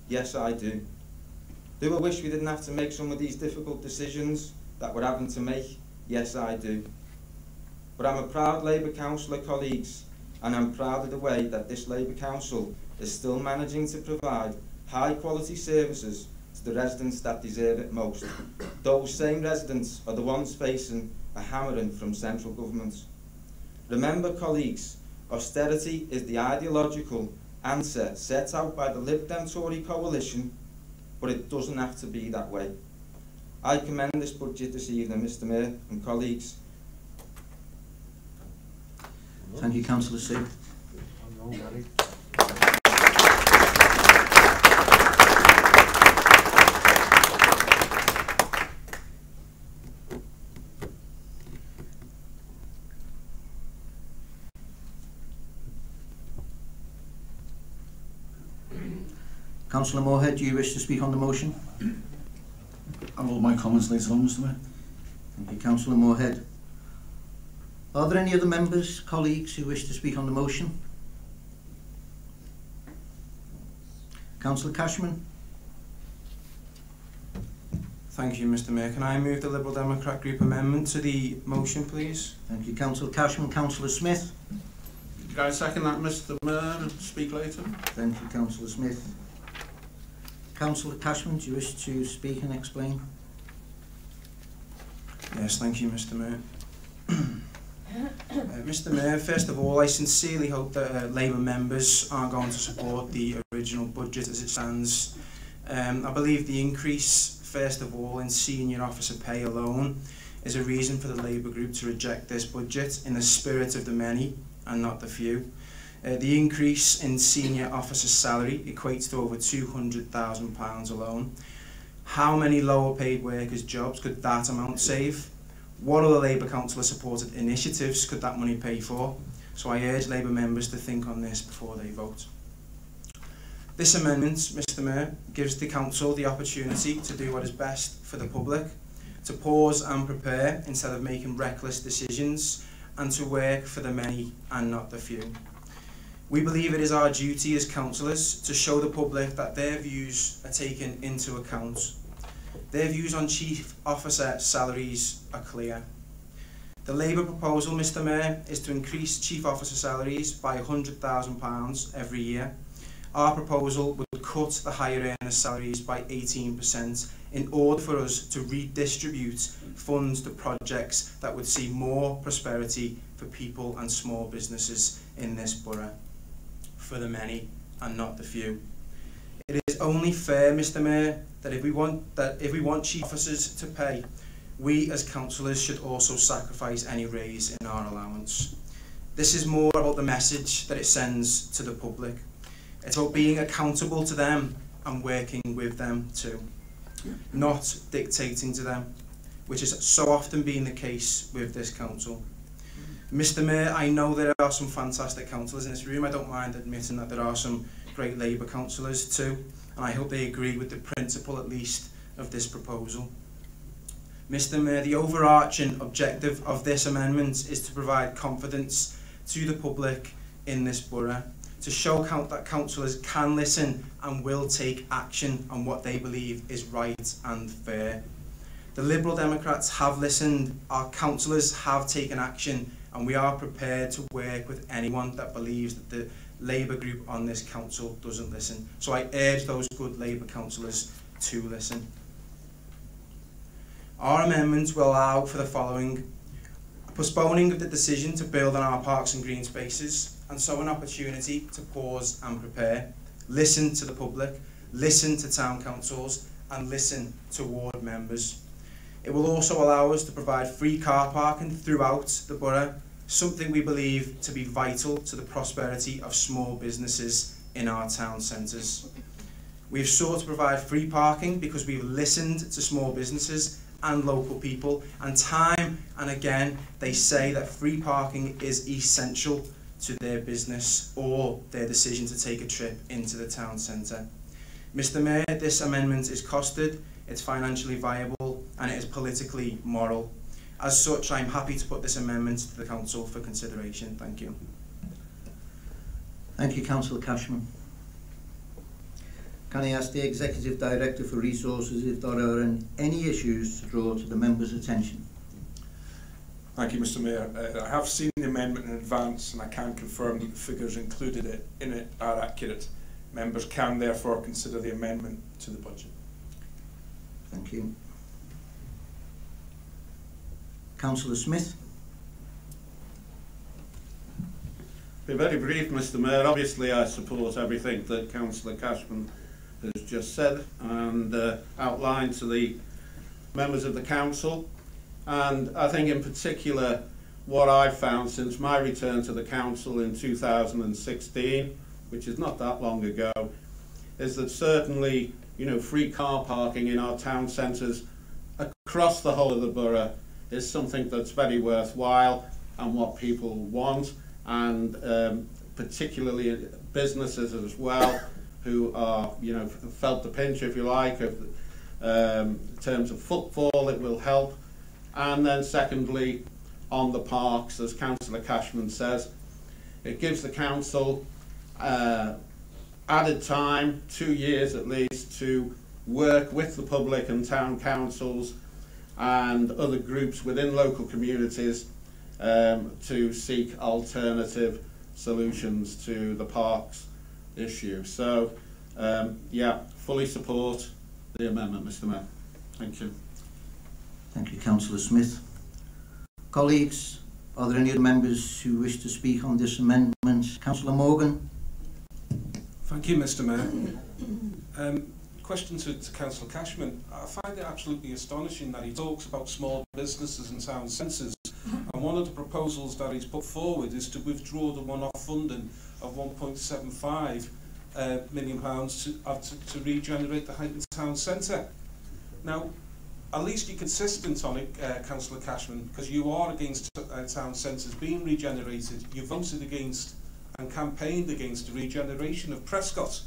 Speaker 14: Yes, I do. Do I wish we didn't have to make some of these difficult decisions that we're having to make? Yes, I do. But I'm a proud Labour councillor, colleagues, and I'm proud of the way that this Labour Council is still managing to provide high quality services to the residents that deserve it most. Those same residents are the ones facing a hammering from central government. Remember, colleagues, austerity is the ideological answer set out by the Lib Dem Tory coalition, but it doesn't have to be that way. I commend this budget this evening, Mr Mayor and colleagues.
Speaker 2: Thank you, Councillor Sue. Councillor Moorhead, do you wish to speak on the motion?
Speaker 15: I'll hold my comments later on, Mr Mayor.
Speaker 2: Thank you, Councillor Moorhead. Are there any other members, colleagues, who wish to speak on the motion? Councillor Cashman.
Speaker 6: Thank you, Mr Mayor. Can I move the Liberal Democrat Group amendment to the motion, please?
Speaker 2: Thank you, Councillor Cashman. Councillor Smith.
Speaker 7: Can I second that, Mr Mayor, and speak later?
Speaker 2: Thank you, Councillor Smith. Councillor Cashman, do you wish to speak and explain?
Speaker 6: Yes, thank you, Mr Mayor. Mr Mayor, first of all, I sincerely hope that Labour members are going to support the original budget as it stands. I believe the increase, first of all, in senior officer pay alone is a reason for the Labour group to reject this budget in the spirit of the many and not the few. The increase in senior officer salary equates to over £200,000 alone. How many lower paid workers' jobs could that amount save? What other Labour councillor supported initiatives could that money pay for? So I urge Labour members to think on this before they vote. This amendment, Mr Mayor, gives the council the opportunity to do what is best for the public, to pause and prepare instead of making reckless decisions, and to work for the many and not the few. We believe it is our duty as councillors to show the public that their views are taken into account. Their views on chief officer salaries are clear. The Labour proposal, Mr Mayor, is to increase chief officer salaries by £100,000 every year. Our proposal would cut the higher earners' salaries by 18% in order for us to redistribute funds to projects that would see more prosperity for people and small businesses in this borough, for the many and not the few. It is only fair, Mr Mayor, that if we want chief officers to pay, we as councillors should also sacrifice any raise in our allowance. This is more about the message that it sends to the public. It's about being accountable to them and working with them too, not dictating to them, which has so often been the case with this council. Mr Mayor, I know there are some fantastic councillors in this room. I don't mind admitting that there are some great Labour councillors too, and I hope they agree with the principle, at least, of this proposal. Mr Mayor, the overarching objective of this amendment is to provide confidence to the public in this borough, to show that councillors can listen and will take action on what they believe is right and fair. The Liberal Democrats have listened, our councillors have taken action, and we are prepared to work with anyone that believes that the Labour group on this council doesn't listen. So I urge those good Labour councillors to listen. Our amendment will allow for the following: postponing of the decision to build on our parks and green spaces, and so an opportunity to pause and prepare, listen to the public, listen to town councils, and listen to ward members. It will also allow us to provide free car parking throughout the borough, something we believe to be vital to the prosperity of small businesses in our town centres. We've sought to provide free parking because we've listened to small businesses and local people, and time and again they say that free parking is essential to their business or their decision to take a trip into the town centre. Mr Mayor, this amendment is costed, it's financially viable, and it is politically moral. As such, I'm happy to put this amendment to the council for consideration. Thank you.
Speaker 2: Thank you, Councillor Cashman. Can I ask the Executive Director for Resources if there are any issues to draw to the members' attention?
Speaker 16: Thank you, Mr Mayor. I have seen the amendment in advance, and I can confirm that the figures included in it are accurate. Members can therefore consider the amendment to the budget.
Speaker 2: Thank you. Councillor Smith.
Speaker 7: Be very brief, Mr Mayor. Obviously I support everything that Councillor Cashman has just said and outlined to the members of the council, and I think in particular what I've found since my return to the council in 2016, which is not that long ago, is that certainly, you know, free car parking in our town centres across the whole of the borough is something that's very worthwhile and what people want, and particularly businesses as well who are, you know, felt the pinch, if you like, of in terms of footfall. It will help. And then secondly, on the parks, as Councillor Cashman says, it gives the council added time, 2 years at least, to work with the public and town councils and other groups within local communities to seek alternative solutions to the parks issue. So, yeah, fully support the amendment, Mr Mayor. Thank you.
Speaker 2: Thank you, Councillor Smith. Colleagues, are there any other members who wish to speak on this amendment? Councillor Morgan.
Speaker 17: Thank you, Mr Mayor. Question to Councillor Cashman. I find it absolutely astonishing that he talks about small businesses and town centres, and one of the proposals that he's put forward is to withdraw the one-off funding of £1.75 million to regenerate the Heighton Town Centre. Now, at least you're consistent on it, Councillor Cashman, because you are against town centres being regenerated. You voted against and campaigned against the regeneration of Prescott,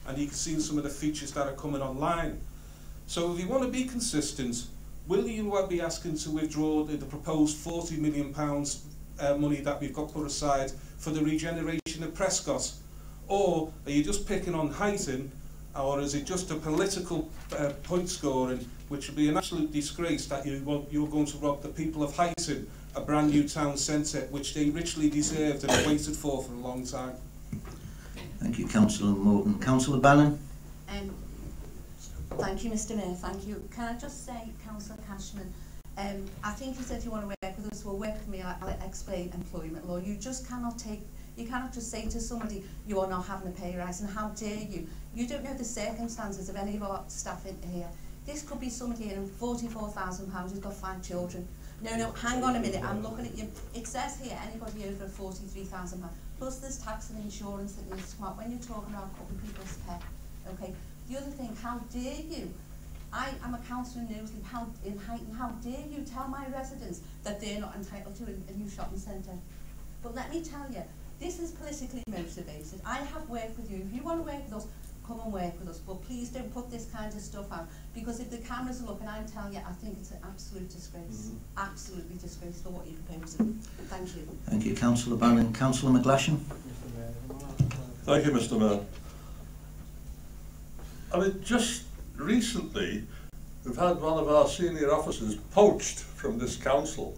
Speaker 17: and you can see some of the features that are coming online. So if you want to be consistent, will you be asking to withdraw the proposed £40 million money that we've got put aside for the regeneration of Prescott? Or are you just picking on Huyton, or is it just a political point scoring, which would be an absolute disgrace that you're going to rob the people of Huyton a brand new town centre, which they richly deserved and waited for a long time?
Speaker 2: Thank you, Councillor Morgan. Councillor Bannon.
Speaker 13: Thank you, Mr Mayor, thank you. Can I just say, Councillor Cashman, I think you said you want to work with us, well work with me, I'll explain employment law. You just cannot just say to somebody, you are not having a pay rise, and how dare you? You don't know the circumstances of any of our staff in here. This could be somebody in £44,000 who's got 5 children. No, hang on a minute, I'm looking at you. It says here, anybody over £43,000, plus there's tax and insurance that needs to come out when you're talking about cutting people's pay. Okay. The other thing, how dare you? I am a councillor in Knowsley, in Huyton, how dare you tell my residents that they're not entitled to a new shopping centre? But let me tell you, this is politically motivated. I have worked with you. If you want to work with us, come and work with us. But please don't put this kind of stuff out, because if the cameras are looking, I'm telling you, I think it's an absolute disgrace. Absolutely disgraceful what you're proposing. Thank you.
Speaker 2: Thank you, Councillor Bannon. Councillor McGlashan.
Speaker 3: Thank you, Mr Mayor. I mean, just recently, we've had one of our senior officers poached from this council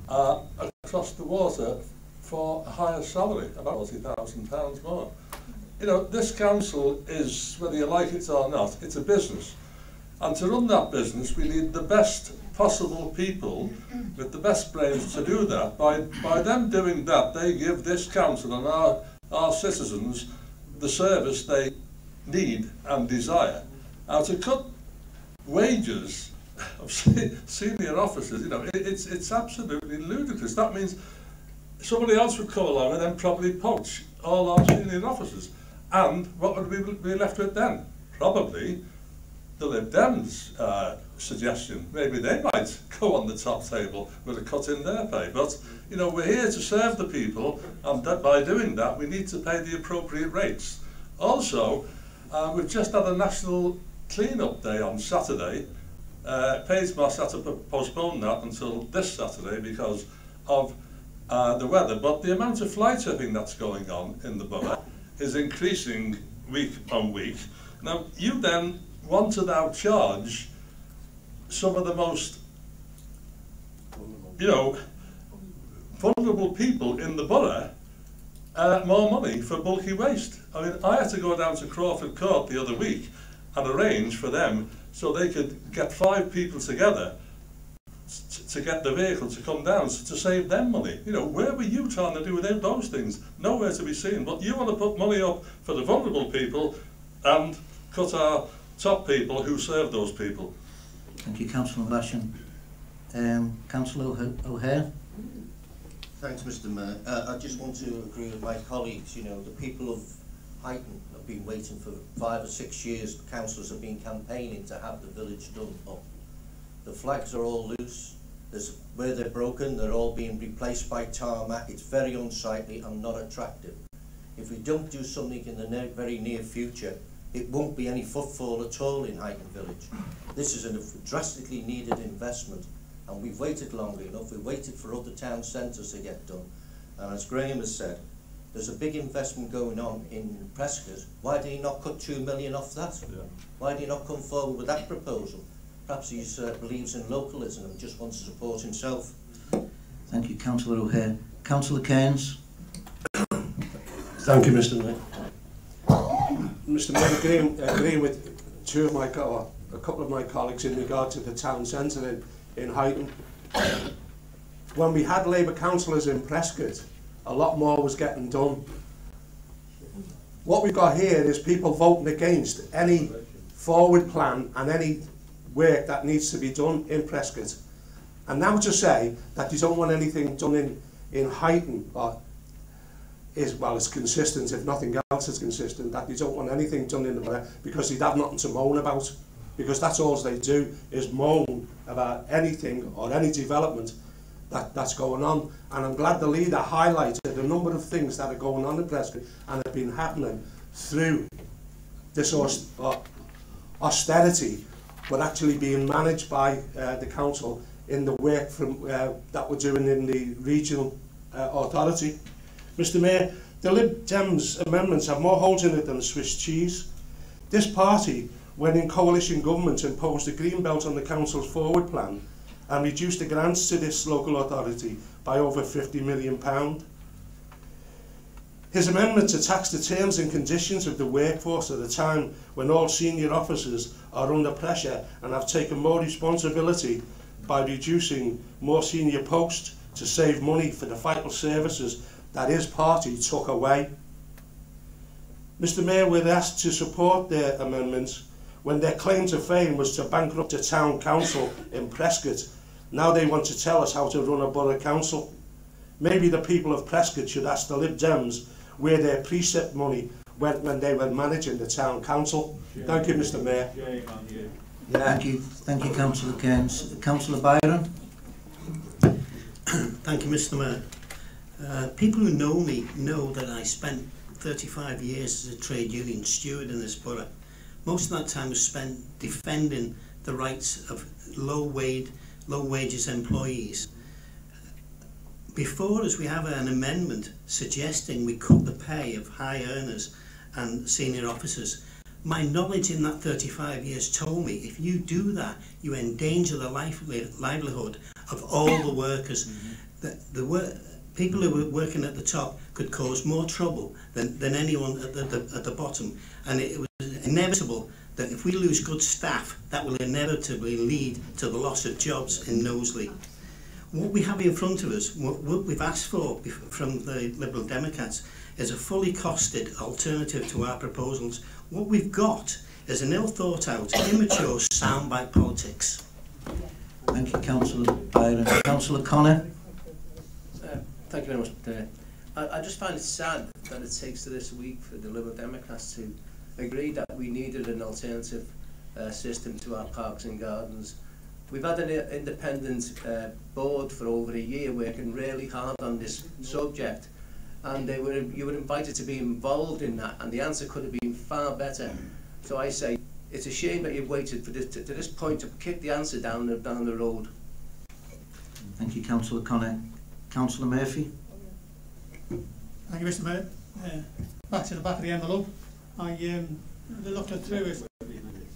Speaker 3: across the water for a higher salary, about £40,000 more. You know, this council is, whether you like it or not, it's a business. And to run that business, we need the best possible people with the best brains to do that. By them doing that, they give this council and our citizens the service they need and desire. Now, to cut wages of senior officers, you know, it's absolutely ludicrous. That means somebody else would come along and then probably poach all our senior officers. And what would we be left with then? Probably the Lib Dems suggestion. Maybe they might go on the top table with a cut in their pay. But, you know, we're here to serve the people, and that by doing that, we need to pay the appropriate rates. Also, we've just had a National Clean-up Day on Saturday. Paysmos had to postpone that until this Saturday because of the weather. But the amount of fly tipping that's going on in the borough is increasing week on week. Now, you then want to now charge some of the most, you know, vulnerable people in the borough more money for bulky waste. I mean, I had to go down to Crawford Court the other week and arrange for them so they could get 5 people together to get the vehicle to come down to save them money. You know, where were you trying to do without those things? Nowhere to be seen. But you want to put money up for the vulnerable people and cut our top people who serve those people.
Speaker 2: Thank you, Councillor McGlashan. Councillor O'Hare.
Speaker 9: Thanks, Mr Mayor. I just want to agree with my colleagues. You know, the people of Huyton have been waiting for 5 or 6 years. Councillors have been campaigning to have the village done up. The flags are all loose. Where they're broken, they're all being replaced by tarmac. It's very unsightly and not attractive. If we don't do something in the very near future, it won't be any footfall at all in Huyton Village. This is a drastically needed investment, and we've waited long enough. We've waited for other town centres to get done. And as Graham has said, there's a big investment going on in Prescott. Why did he not cut £2 million off that? Yeah. Why did he not come forward with that proposal? Perhaps he believes in localism and just wants to support himself.
Speaker 2: Thank you, Councillor O'Hare. Councillor Cairns.
Speaker 10: Thank you, Mr Mayor. Mr Mayor, agreeing with a couple of my colleagues in regard to the town centre in Huyton. When we had Labour councillors in Prescott, a lot more was getting done. What we've got here is people voting against any forward plan and any work that needs to be done in Prescott. And now to say that you don't want anything done in Huyton, it's consistent, if nothing else is consistent, that you don't want anything done in the borough because you'd have nothing to moan about. because that's all they do is moan about anything or any development that's going on. And I'm glad the leader highlighted a number of things that are going on in Prescott and have been happening through this austerity, but actually being managed by the council in the work from, that we're doing in the regional authority. Mr Mayor, the Lib Dems amendments have more holes in it than Swiss cheese. This party, when in coalition government, imposed a green belt on the council's forward plan and reduced the grants to this local authority by over £50 million. His amendment attacks the terms and conditions of the workforce at a time when all senior officers are under pressure and have taken more responsibility by reducing more senior posts to save money for the vital services that his party took away. Mr Mayor, we're asked to support their amendments when their claim to fame was to bankrupt a town council in Prescott. Now they want to tell us how to run a borough council. Maybe the people of Prescott should ask the Lib Dems where their precept money went when they were managing the town council. Thank you, Mr Mayor.
Speaker 2: Thank you, Councillor Kearns. Councillor Byron.
Speaker 18: Thank you, Mr Mayor. People who know me know that I spent 35 years as a trade union steward in this borough. Most of that time was spent defending the rights of low wages employees. Before us, we have an amendment suggesting we cut the pay of high earners and senior officers. My knowledge in that 35 years told me if you do that, you endanger the livelihood of all the workers. People who were working at the top could cause more trouble than anyone at the bottom. And it was inevitable that if we lose good staff, that will inevitably lead to the loss of jobs in Knowsley. What we have in front of us, what we've asked for from the Liberal Democrats, is a fully costed alternative to our proposals. What we've got is an ill-thought-out, immature, soundbite politics.
Speaker 2: Thank you, Councillor Byron. Councillor Connor.
Speaker 19: Thank you very much. I just find it sad that it takes to this week for the Liberal Democrats to agree that we needed an alternative system to our parks and gardens. We've had an independent board for over a year working really hard on this subject, and you were invited to be involved in that, and the answer could have been far better. So I say it's a shame that you've waited for to this point to kick the answer down the road.
Speaker 2: Thank you, Councillor Connor. Councillor Murphy.
Speaker 11: Thank you, Mr Mayor. Back to the back of the envelope. I looked through it.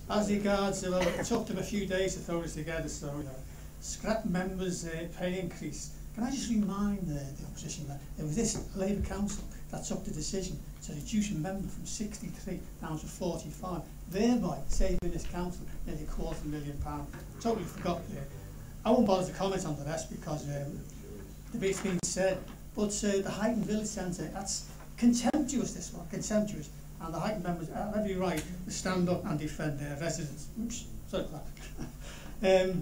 Speaker 11: As regards, well, it took them a few days to throw this together, so scrap members' pay increase. Can I just remind the opposition that it was this Labour Council that took the decision to reduce a member from 63 down to 45, thereby saving this council nearly £250,000. Totally forgot there. I won't bother to comment on the rest because the bit's been said, but the Highton Village Centre, that's contemptuous, this one, contemptuous. And the Highton members have every right to stand up and defend their residents. Oops, sorry for that.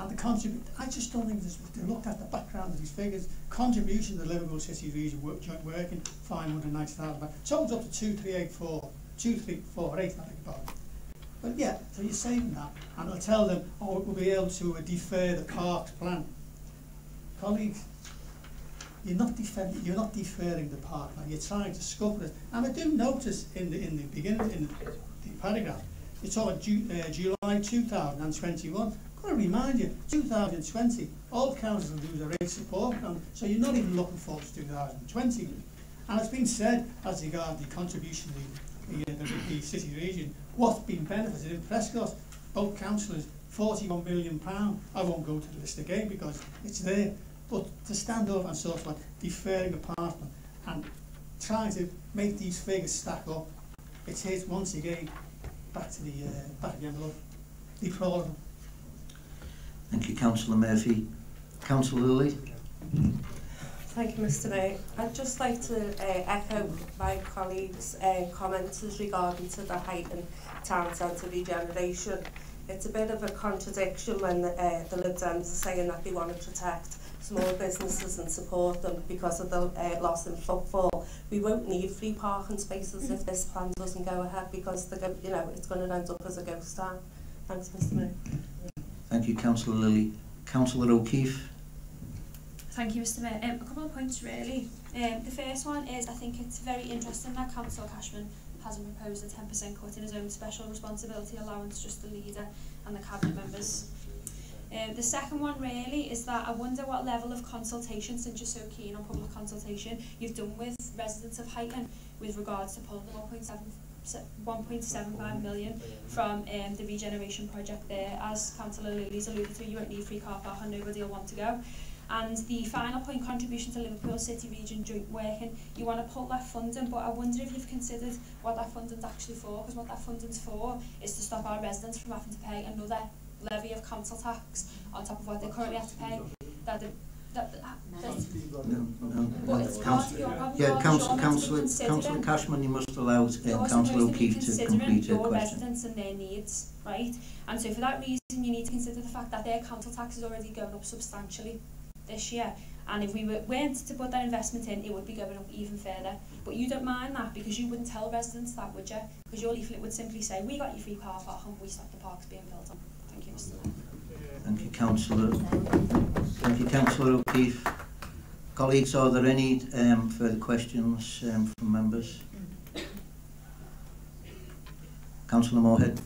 Speaker 11: And the contribution, I just don't think they looked at the background of these figures. Contribution to the Liverpool City Region joint working, £590,000. Totals up to 2348, I think about it. But yeah, so you're saying that, and I'll tell them, oh, we'll be able to defer the parks plan. Colleagues, you're not deferring the park plan, you're trying to scupper it. And I do notice in the beginning, in the paragraph, it's all July 2021. I've got to remind you, 2020, all councils will lose their rate support plan, so you're not even looking forward to 2020. And it's been said, as regards the contribution to the city region, what's been benefited in Prescott, both councillors, £41 million. I won't go to the list again because it's there. But to stand up and sort of like deferring the park plan and trying to make these figures stack up, it's his once again back to the envelope. Deplorable.
Speaker 2: Thank you, Councillor Murphy. Councillor Lilly.
Speaker 8: Thank you, Mr Mayor. I'd just like to echo my colleagues' comments as regarding to the Highton Town Centre regeneration. It's a bit of a contradiction when the Lib Dems are saying that they want to protect small businesses and support them because of the loss in footfall. We won't need free parking spaces if this plan doesn't go ahead because it's going to end up as a ghost town. Thanks, Mr Mayor.
Speaker 2: Thank you, Councillor Lilly. Councillor O'Keefe.
Speaker 20: Thank you, Mr Mayor. A couple of points really. The first one is I think it's very interesting that Councillor Cashman hasn't proposed a 10% cut in his own special responsibility allowance, just the leader and the cabinet members. The second one really is that I wonder what level of consultation, since you're so keen on public consultation, you've done with residents of Huyton with regards to pulling the 1.75 million from the regeneration project there. As Councillor Lilly's alluded to, you won't need free car park and nobody will want to go. And the final point, contribution to Liverpool City Region joint working, you want to pull that funding, but I wonder if you've considered what that funding's actually for, because what that funding's for is to stop our residents from having to pay another levy of council tax on top of what they currently have to pay. But it's part of your problem.
Speaker 2: Yeah, Councillor Cashman, you must allow Councillor O'Keefe to complete her
Speaker 20: your
Speaker 2: question.
Speaker 20: residents and their needs, right? And so for that reason, you need to consider the fact that their council tax is already going up substantially this year. And if we weren't to put that investment in, it would be going up even further. But you don't mind that because you wouldn't tell residents that, would you? Because your leaflet would simply say, we got your free car park and we stopped the parks being built on. Thank you, Mr. Mayor.
Speaker 2: Thank you, Councillor. Thank you, Councillor O'Keefe. Colleagues, are there any further questions from members? Councillor Moorhead.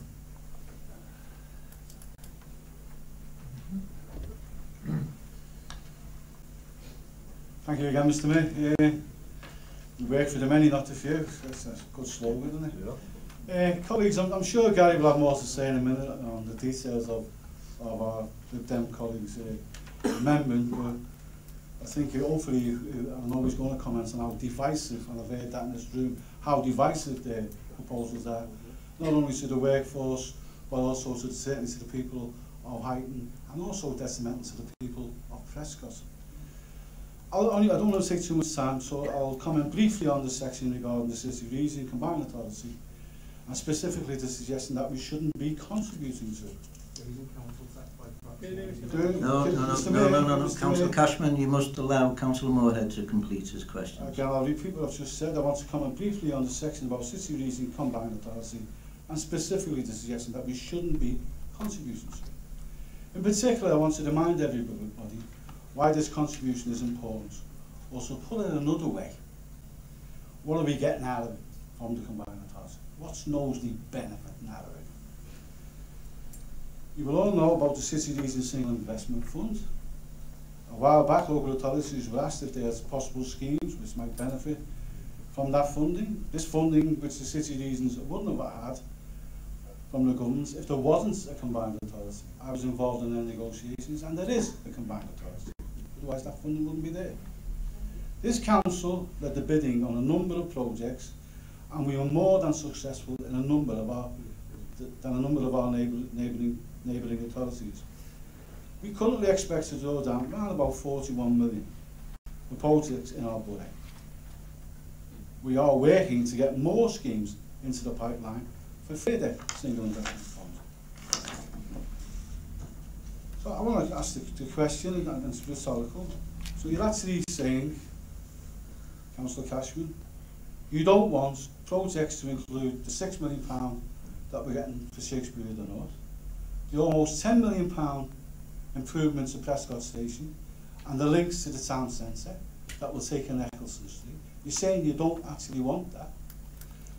Speaker 5: Thank you again, Mr Mayor. We work for the many, not the few. That's a good slogan, isn't it? Yeah. Colleagues, I'm sure Gary will have more to say in a minute on the details of our Lib Dem colleagues' amendment, but I think hopefully I know he's going to comment on how divisive, and I've heard that in this room, how divisive their proposals are, not only to the workforce, but also to certainly to the people of Huyton, and also detrimental to the people of Prescott. I don't want to take too much time, so I'll comment briefly on the section regarding the City Region Combined Authority, and specifically the suggestion that we shouldn't be contributing to it.
Speaker 2: No. Councillor Cashman, you must allow Councillor Moorhead to complete his question.
Speaker 5: Again, I'll repeat what I've just said. I want to comment briefly on the section about City Region Combined Authority, and specifically the suggestion that we shouldn't be contributing to it. In particular, I want to remind everybody why this contribution is important. Also, put it another way, what are we getting out of it from the Combined Authority? What's Knowsley benefiting out of it? You will all know about the City Region Single Investment Fund. A while back, local authorities were asked if there are possible schemes which might benefit from that funding. This funding, which the City Regions wouldn't have had from the government if there wasn't a Combined Authority. I was involved in the negotiations, and there is a Combined Authority. Otherwise that funding wouldn't be there. This council led the bidding on a number of projects, and we were more than successful in a number of our neighbouring authorities. We currently expect to draw down around about 41 million for projects in our budget. We are working to get more schemes into the pipeline for further single investment funds. So I want to ask the question, and it's rhetorical. So you're actually saying, Councillor Cashman, you don't want projects to include the £6 million that we're getting for Shakespeare in the North, the almost £10 million improvements to Prescott Station, and the links to the town centre that will take in Eccleston Street. You're saying you don't actually want that.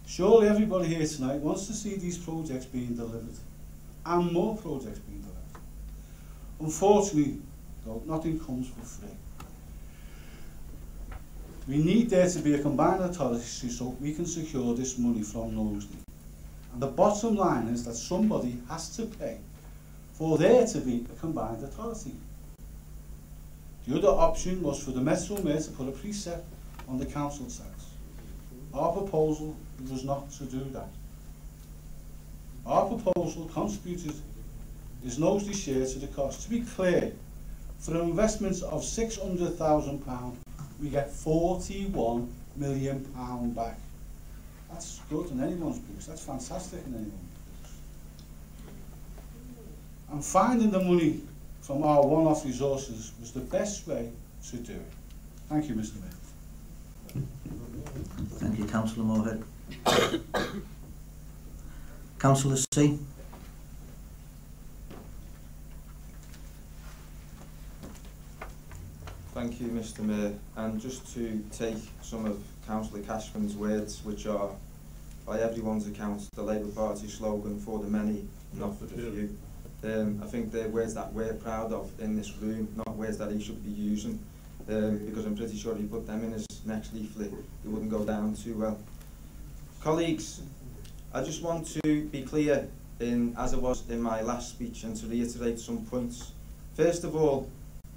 Speaker 5: Surely everybody here tonight wants to see these projects being delivered, and more projects being delivered. Unfortunately, though, nothing comes for free. We need there to be a combined authority so we can secure this money from Knowsley. And the bottom line is that somebody has to pay for there to be a combined authority. The other option was for the Metro Mayor to put a precept on the council tax. Our proposal was not to do that. Our proposal contributed is Knowsley's share to the cost. To be clear, for an investment of £600,000, we get £41 million back. That's good in anyone's books. That's fantastic in anyone's books. And finding the money from our one-off resources was the best way to do it. Thank you, Mr. Mayor.
Speaker 2: Thank you, Councillor Moorhead. Councillor C.
Speaker 14: Thank you, Mr Mayor. And just to take some of Councillor Cashman's words, which are, by everyone's account, the Labour Party slogan, for the many, not for the few. I think they're words that we're proud of in this room, not words that he should be using, because I'm pretty sure if he put them in his next leaflet, it wouldn't go down too well. Colleagues, I just want to be clear, as I was in my last speech, and to reiterate some points. First of all,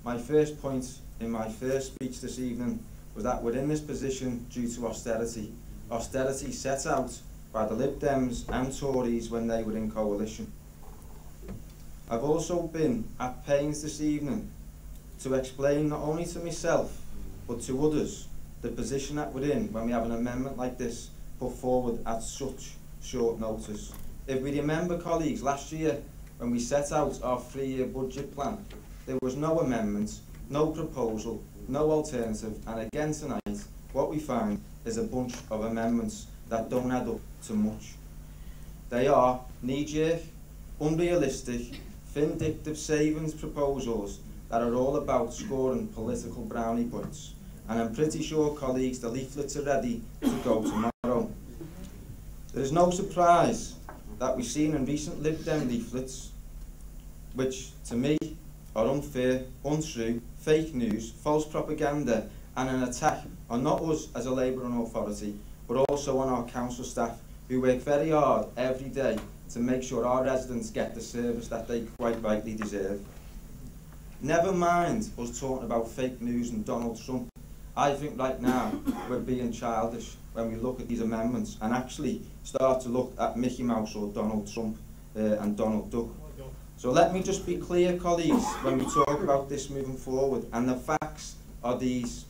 Speaker 14: my first point in my first speech this evening was that we're in this position due to austerity. Austerity set out by the Lib Dems and Tories when they were in coalition. I've also been at pains this evening to explain not only to myself but to others the position that we're in when we have an amendment like this put forward at such short notice. If we remember, colleagues, last year when we set out our 3-year budget plan, there was no amendment, no proposal, no alternative, and again tonight what we find is a bunch of amendments that don't add up to much. They are knee-jerk, unrealistic, vindictive savings proposals that are all about scoring political brownie points. And I'm pretty sure, colleagues, the leaflets are ready to go tomorrow. There is no surprise that we've seen in recent Lib Dem leaflets, which to me are unfair, untrue, fake news, false propaganda, and an attack on not us as a Labour authority, but also on our council staff, who work very hard every day to make sure our residents get the service that they quite rightly deserve. Never mind us talking about fake news and Donald Trump. I think right now we're being childish when we look at these amendments and actually start to look at Mickey Mouse or Donald Trump and Donald Duck. So let me just be clear, colleagues, when we talk about this moving forward, and the facts are these.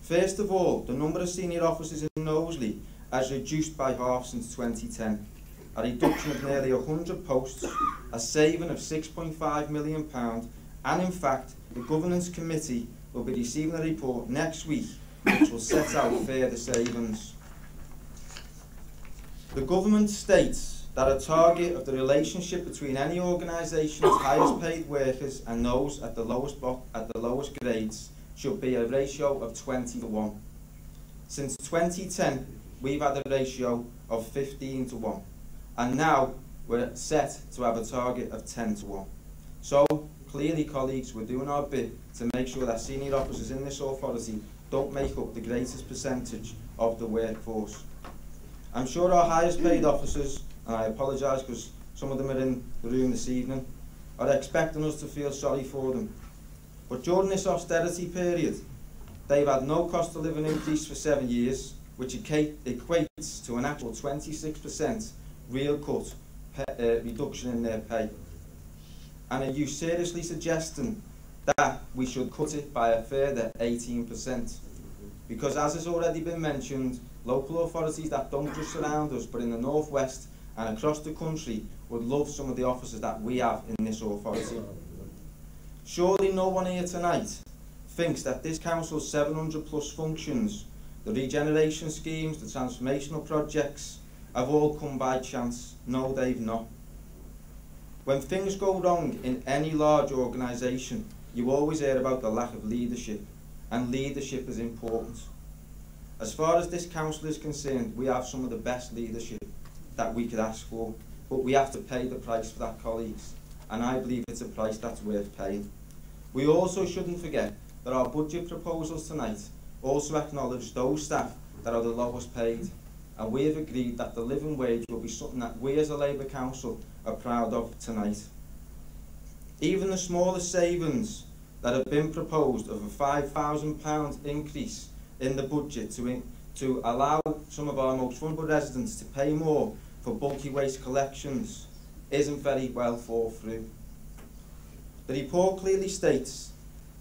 Speaker 14: First of all, the number of senior officers in Knowsley has reduced by half since 2010. A reduction of nearly 100 posts, a saving of £6.5 million, and in fact, the Governance Committee will be receiving a report next week which will set out further savings. The government states that a target of the relationship between any organisation's highest paid workers and those at the lowest grades should be a ratio of 20:1. Since 2010, we've had a ratio of 15:1. And now we're set to have a target of 10:1. So, clearly, colleagues, we're doing our bit to make sure that senior officers in this authority don't make up the greatest percentage of the workforce. I'm sure our highest paid officers, and I apologise because some of them are in the room this evening, are expecting us to feel sorry for them. But during this austerity period, they've had no cost of living increase for 7 years, which equates to an actual 26% real cut reduction in their pay. And are you seriously suggesting that we should cut it by a further 18%? Because as has already been mentioned, local authorities that don't just surround us but in the North West and across the country would love some of the officers that we have in this authority. Surely no one here tonight thinks that this council's 700 plus functions, the regeneration schemes, the transformational projects, have all come by chance. No, they've not. When things go wrong in any large organisation, you always hear about the lack of leadership, and leadership is important. As far as this council is concerned, we have some of the best leadership that we could ask for, but we have to pay the price for that, colleagues, and I believe it's a price that's worth paying. We also shouldn't forget that our budget proposals tonight also acknowledge those staff that are the lowest paid, and we have agreed that the living wage will be something that we as a Labour Council are proud of tonight. Even the smallest savings that have been proposed of a £5,000 increase in the budget to allow some of our most vulnerable residents to pay more for bulky waste collections isn't very well thought through. The report clearly states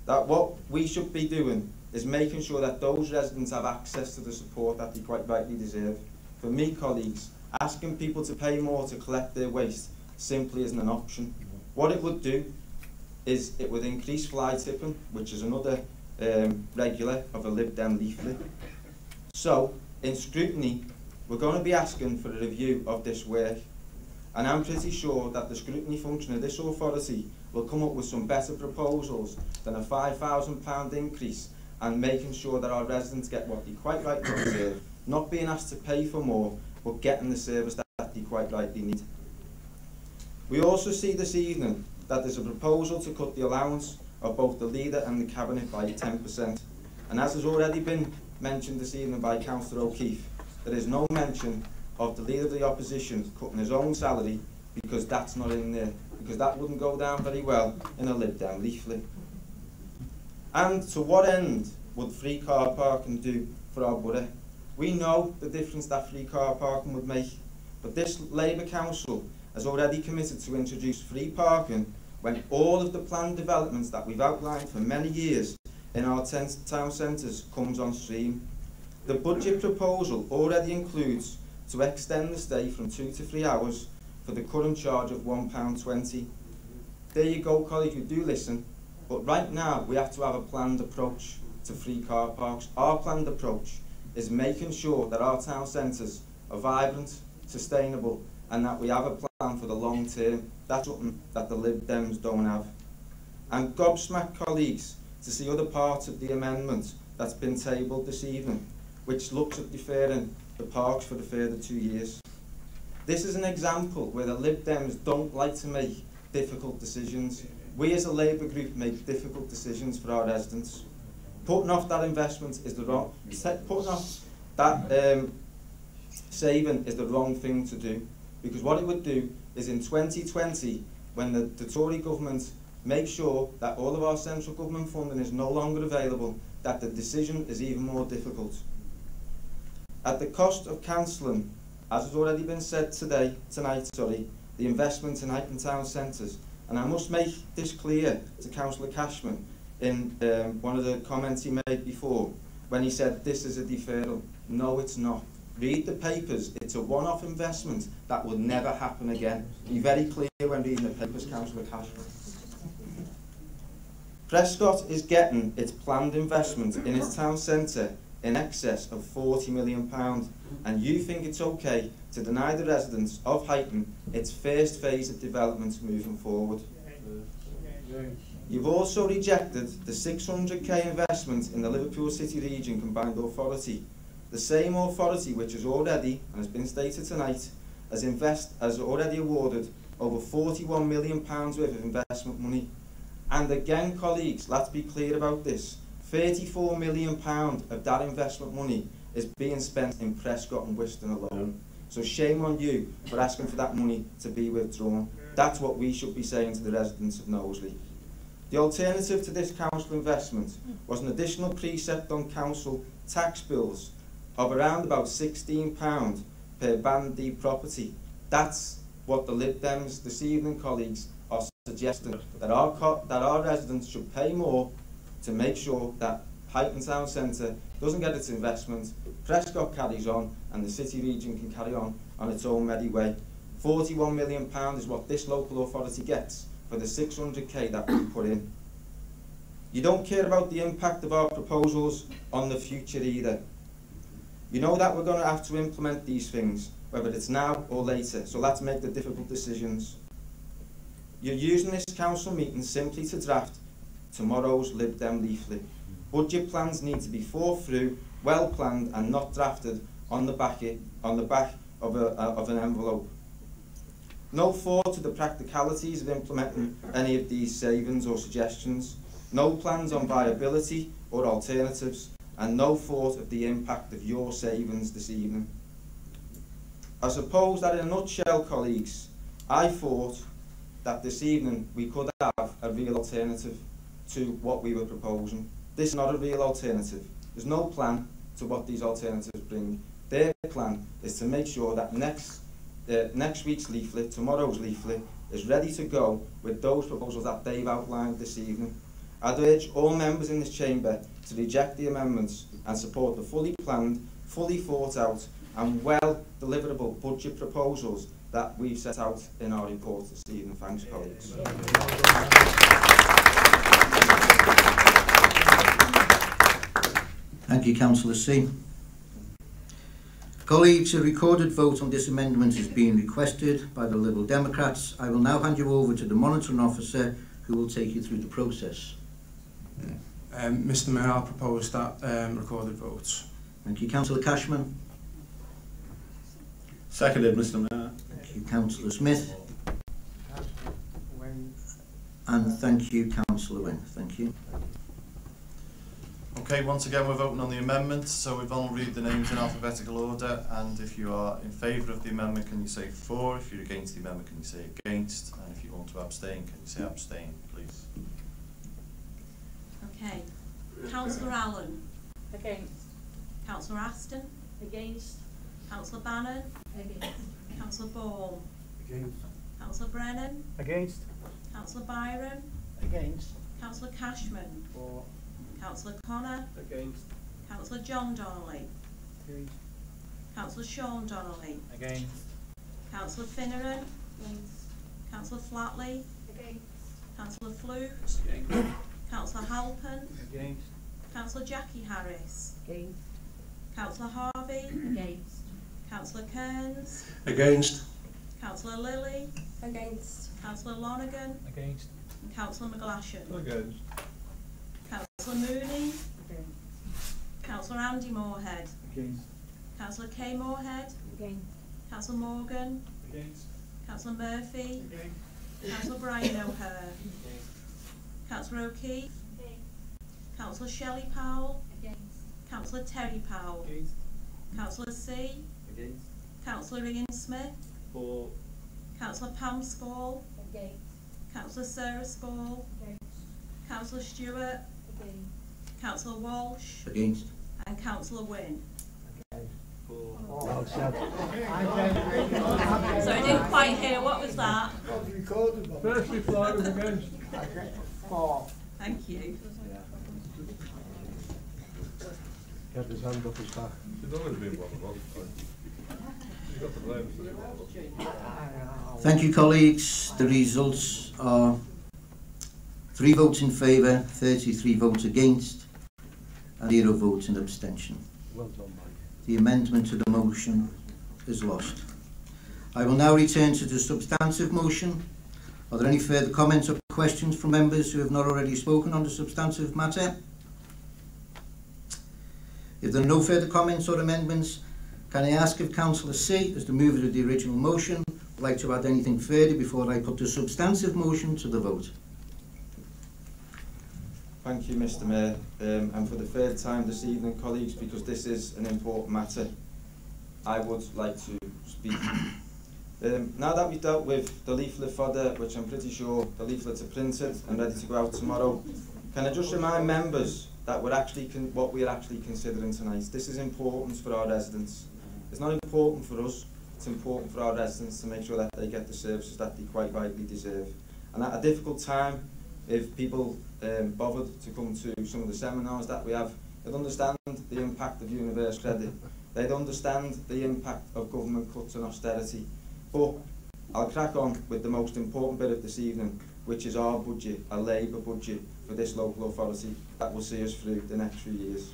Speaker 14: that what we should be doing is making sure that those residents have access to the support that they quite rightly deserve. For me, colleagues, asking people to pay more to collect their waste simply isn't an option. What it would do is it would increase fly tipping, which is another regular of a Lib Dem leaflet. So, in scrutiny, we're going to be asking for a review of this work, and I'm pretty sure that the scrutiny function of this authority will come up with some better proposals than a £5,000 increase and making sure that our residents get what they quite rightly deserve, not being asked to pay for more, but getting the service that they quite rightly need. We also see this evening that there's a proposal to cut the allowance of both the leader and the cabinet by 10%. And as has already been mentioned this evening by Councillor O'Keefe, there is no mention of the Leader of the Opposition cutting his own salary, because that's not in there, because that wouldn't go down very well in a Lib Dem leaflet. And to what end would free car parking do for our borough? We know the difference that free car parking would make, but this Labour Council has already committed to introduce free parking when all of the planned developments that we've outlined for many years in our town centres comes on stream. The budget proposal already includes to extend the stay from 2 to 3 hours for the current charge of £1.20. There you go, colleagues, you do listen, but right now we have to have a planned approach to free car parks. Our planned approach is making sure that our town centres are vibrant, sustainable, and that we have a plan for the long term. That's something that the Lib Dems don't have. And gobsmacked, colleagues, to see other parts of the amendment that's been tabled this evening, which looks at deferring the parks for the further 2 years. This is an example where the Lib Dems don't like to make difficult decisions. We as a Labour group make difficult decisions for our residents. Putting off that investment is the wrong, putting off that saving is the wrong thing to do, because what it would do is in 2020, when the Tory government makes sure that all of our central government funding is no longer available, that the decision is even more difficult. At the cost of cancelling, as has already been said tonight, the investment in Highton Town centres, and I must make this clear to Councillor Cashman in one of the comments he made before, when he said this is a deferral. No, it's not. Read the papers. It's a one-off investment that will never happen again. Be very clear when reading the papers, Councillor Cashman. Prescott is getting its planned investment in its town centre in excess of £40 million, and you think it's okay to deny the residents of Highton its first phase of development moving forward. You've also rejected the 600k investment in the Liverpool City Region Combined Authority, the same authority which has already, and has been stated tonight, has already awarded over £41 million worth of investment money. And again, colleagues, let's be clear about this. £34 million of that investment money is being spent in Prescott and Wiston alone. So shame on you for asking for that money to be withdrawn. That's what we should be saying to the residents of Knowsley. The alternative to this council investment was an additional precept on council tax bills of around about £16 per Band D property. That's what the Lib Dems this evening, colleagues, are suggesting, that our residents should pay more to make sure that Highton Town Centre doesn't get its investment, Prescott carries on, and the City Region can carry on its own merry way. £41 million is what this local authority gets for the 600k that we put in. You don't care about the impact of our proposals on the future either. You know that we're going to have to implement these things, whether it's now or later, so let's make the difficult decisions. You're using this council meeting simply to draft tomorrow's Lib Dem leaflet. Budget plans need to be thought through, well planned, and not drafted on the back of an envelope. No thought to the practicalities of implementing any of these savings or suggestions. No plans on viability or alternatives, and no thought of the impact of your savings this evening. I suppose that in a nutshell, colleagues, I thought that this evening we could have a real alternative to what we were proposing. This is not a real alternative. There's no plan to what these alternatives bring. Their plan is to make sure that next week's leaflet, tomorrow's leaflet, is ready to go with those proposals that they've outlined this evening. I'd urge all members in this chamber to reject the amendments and support the fully planned, fully thought out and well deliverable budget proposals that we've set out in our report this evening. Thanks, colleagues.
Speaker 2: Thank you, Councillor C. Colleagues, a recorded vote on this amendment is being requested by the Liberal Democrats. I will now hand you over to the Monitoring Officer who will take you through the process.
Speaker 6: Mr Mayor, I'll propose that recorded votes.
Speaker 2: Thank you. Councillor Cashman.
Speaker 7: Seconded, Mr Mayor.
Speaker 2: Thank you. Councillor Smith. And thank you, Councillor Wynne. Thank you.
Speaker 12: Okay, once again we're voting on the amendment, so we've all read the names in alphabetical order, and if you are in favour of the amendment, can you say for? If you're against the amendment, can you say against? And if you want to abstain, can you say abstain, please?
Speaker 4: Okay. Councillor Allen.
Speaker 21: Against.
Speaker 4: Councillor Aston.
Speaker 21: Against.
Speaker 4: Councillor Bannon.
Speaker 21: Against.
Speaker 4: Councillor Baum.
Speaker 10: Against.
Speaker 4: Councillor Brennan.
Speaker 10: Against.
Speaker 4: Councillor Byron.
Speaker 10: Against.
Speaker 4: Councillor Cashman.
Speaker 10: For.
Speaker 4: Councillor Connor.
Speaker 10: Against.
Speaker 4: Councillor John Donnelly.
Speaker 10: Against.
Speaker 4: Councillor Sean Donnelly.
Speaker 10: Against.
Speaker 4: Councillor Finneran.
Speaker 21: Against.
Speaker 4: Councillor Flatley.
Speaker 21: Against.
Speaker 4: Councillor Flute. Councillor Halpern.
Speaker 10: Against.
Speaker 4: Councillor Jackie Harris.
Speaker 21: Against.
Speaker 4: Councillor Harvey.
Speaker 21: Against.
Speaker 4: Councillor Kearns.
Speaker 10: Against.
Speaker 4: Councillor Lilly.
Speaker 8: Against.
Speaker 4: Councillor Lonergan.
Speaker 10: Against.
Speaker 4: And Councillor McGlashan.
Speaker 10: Against.
Speaker 4: Councillor Mooney.
Speaker 21: Against.
Speaker 4: Councillor Andy Moorhead.
Speaker 10: Against.
Speaker 4: Councillor Kay Moorhead.
Speaker 21: Against.
Speaker 4: Councillor Morgan.
Speaker 10: Against.
Speaker 4: Councillor Murphy.
Speaker 10: Against.
Speaker 4: Councillor Brian O'Hare. Councillor O'Keefe. Councillor Shelley Powell.
Speaker 21: Against.
Speaker 4: Councillor Terry Powell.
Speaker 10: Against.
Speaker 4: Councillor C.
Speaker 10: Against.
Speaker 4: Councillor Ian Smith.
Speaker 10: For.
Speaker 4: Councillor Pam Spall.
Speaker 21: Against.
Speaker 4: Councillor Sarah Spall.
Speaker 21: Against.
Speaker 4: Councillor Stewart.
Speaker 21: Against.
Speaker 4: Councillor Walsh.
Speaker 2: Against.
Speaker 4: And Councillor Wynne.
Speaker 10: Well said.
Speaker 4: So I didn't quite hear, what was that?
Speaker 10: First reply was against. For.
Speaker 4: Thank you.
Speaker 10: Kept his hand up his back.
Speaker 3: There's always been one of us. You got the blame for the one.
Speaker 2: Thank you, colleagues. The results are 3 votes in favour, 33 votes against, and 0 votes in abstention.
Speaker 10: Well done, Mike.
Speaker 2: The amendment to the motion is lost. I will now return to the substantive motion. Are there any further comments or questions from members who have not already spoken on the substantive matter? If there are no further comments or amendments, can I ask if Councillor C, as the mover of the original motion, would like to add anything further before I put the substantive motion to the vote?
Speaker 14: Thank you, Mr Mayor, and for the third time this evening, colleagues, because this is an important matter, I would like to speak. Now that we've dealt with the leaflet fodder, which I'm pretty sure the leaflets are printed and ready to go out tomorrow, can I just remind members that we're actually what we're actually considering tonight? This is important for our residents. It's not important for us, it's important for our residents to make sure that they get the services that they quite rightly deserve. And at a difficult time, if people bothered to come to some of the seminars that we have, they'd understand the impact of universal credit. They'd understand the impact of government cuts and austerity. But I'll crack on with the most important bit of this evening, which is our budget, a Labour budget for this local authority that will see us through the next few years.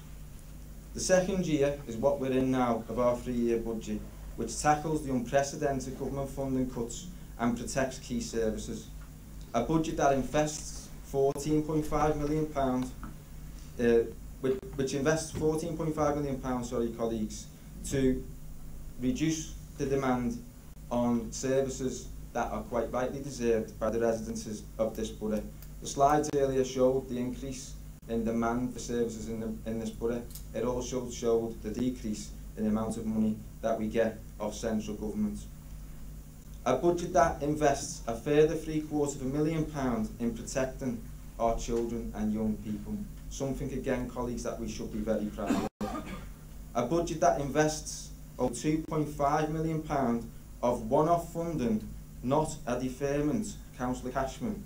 Speaker 14: The second year is what we're in now of our 3-year budget, which tackles the unprecedented government funding cuts and protects key services. A budget that invests £14.5 million, which invests £14.5 million, sorry, colleagues, to reduce the demand on services that are quite rightly deserved by the residents of this borough. The slides earlier showed the increase in demand for services in this borough. It also showed the decrease in the amount of money that we get of central government. A budget that invests a further £750,000 in protecting our children and young people. Something, again, colleagues, that we should be very proud of. A budget that invests over £2.5 million of one-off funding, not a deferment, Councillor Cashman,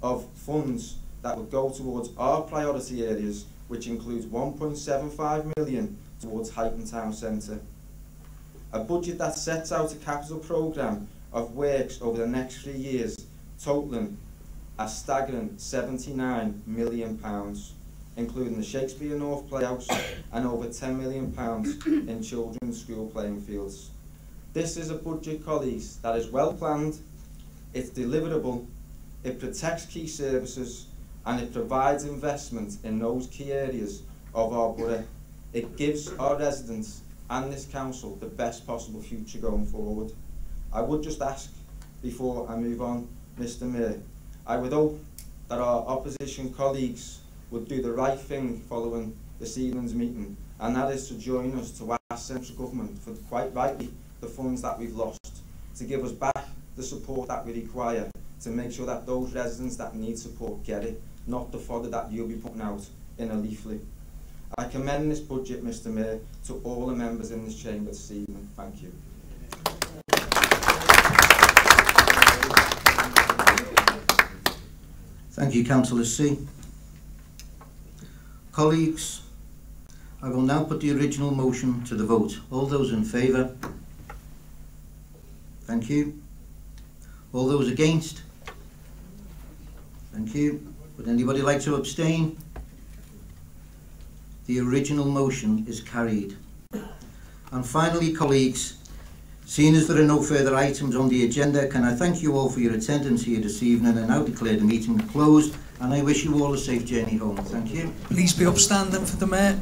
Speaker 14: of funds that would go towards our priority areas, which includes £1.75 million towards Highton Town Centre. A budget that sets out a capital programme of works over the next 3 years, totalling a staggering £79 million, including the Shakespeare North Playhouse and over £10 million in children's school playing fields. This is a budget, colleagues, that is well planned, it's deliverable, it protects key services, and it provides investment in those key areas of our borough. It gives our residents and this council the best possible future going forward. I would just ask, before I move on, Mr Mayor, I would hope that our opposition colleagues would do the right thing following this evening's meeting, and that is to join us to ask central government for, quite rightly, the funds that we've lost, to give us back the support that we require, to make sure that those residents that need support get it, not the fodder that you'll be putting out in a leaflet. I commend this budget, Mr Mayor, to all the members in this chamber this evening. Thank you.
Speaker 2: Thank you, Councillor C. Colleagues, I will now put the original motion to the vote. All those in favour? Thank you. All those against? Thank you. Would anybody like to abstain? The original motion is carried. And finally, colleagues, seeing as there are no further items on the agenda, can I thank you all for your attendance here this evening and now declare the meeting closed, and I wish you all a safe journey home. Thank you.
Speaker 1: Please be upstanding for the Mayor.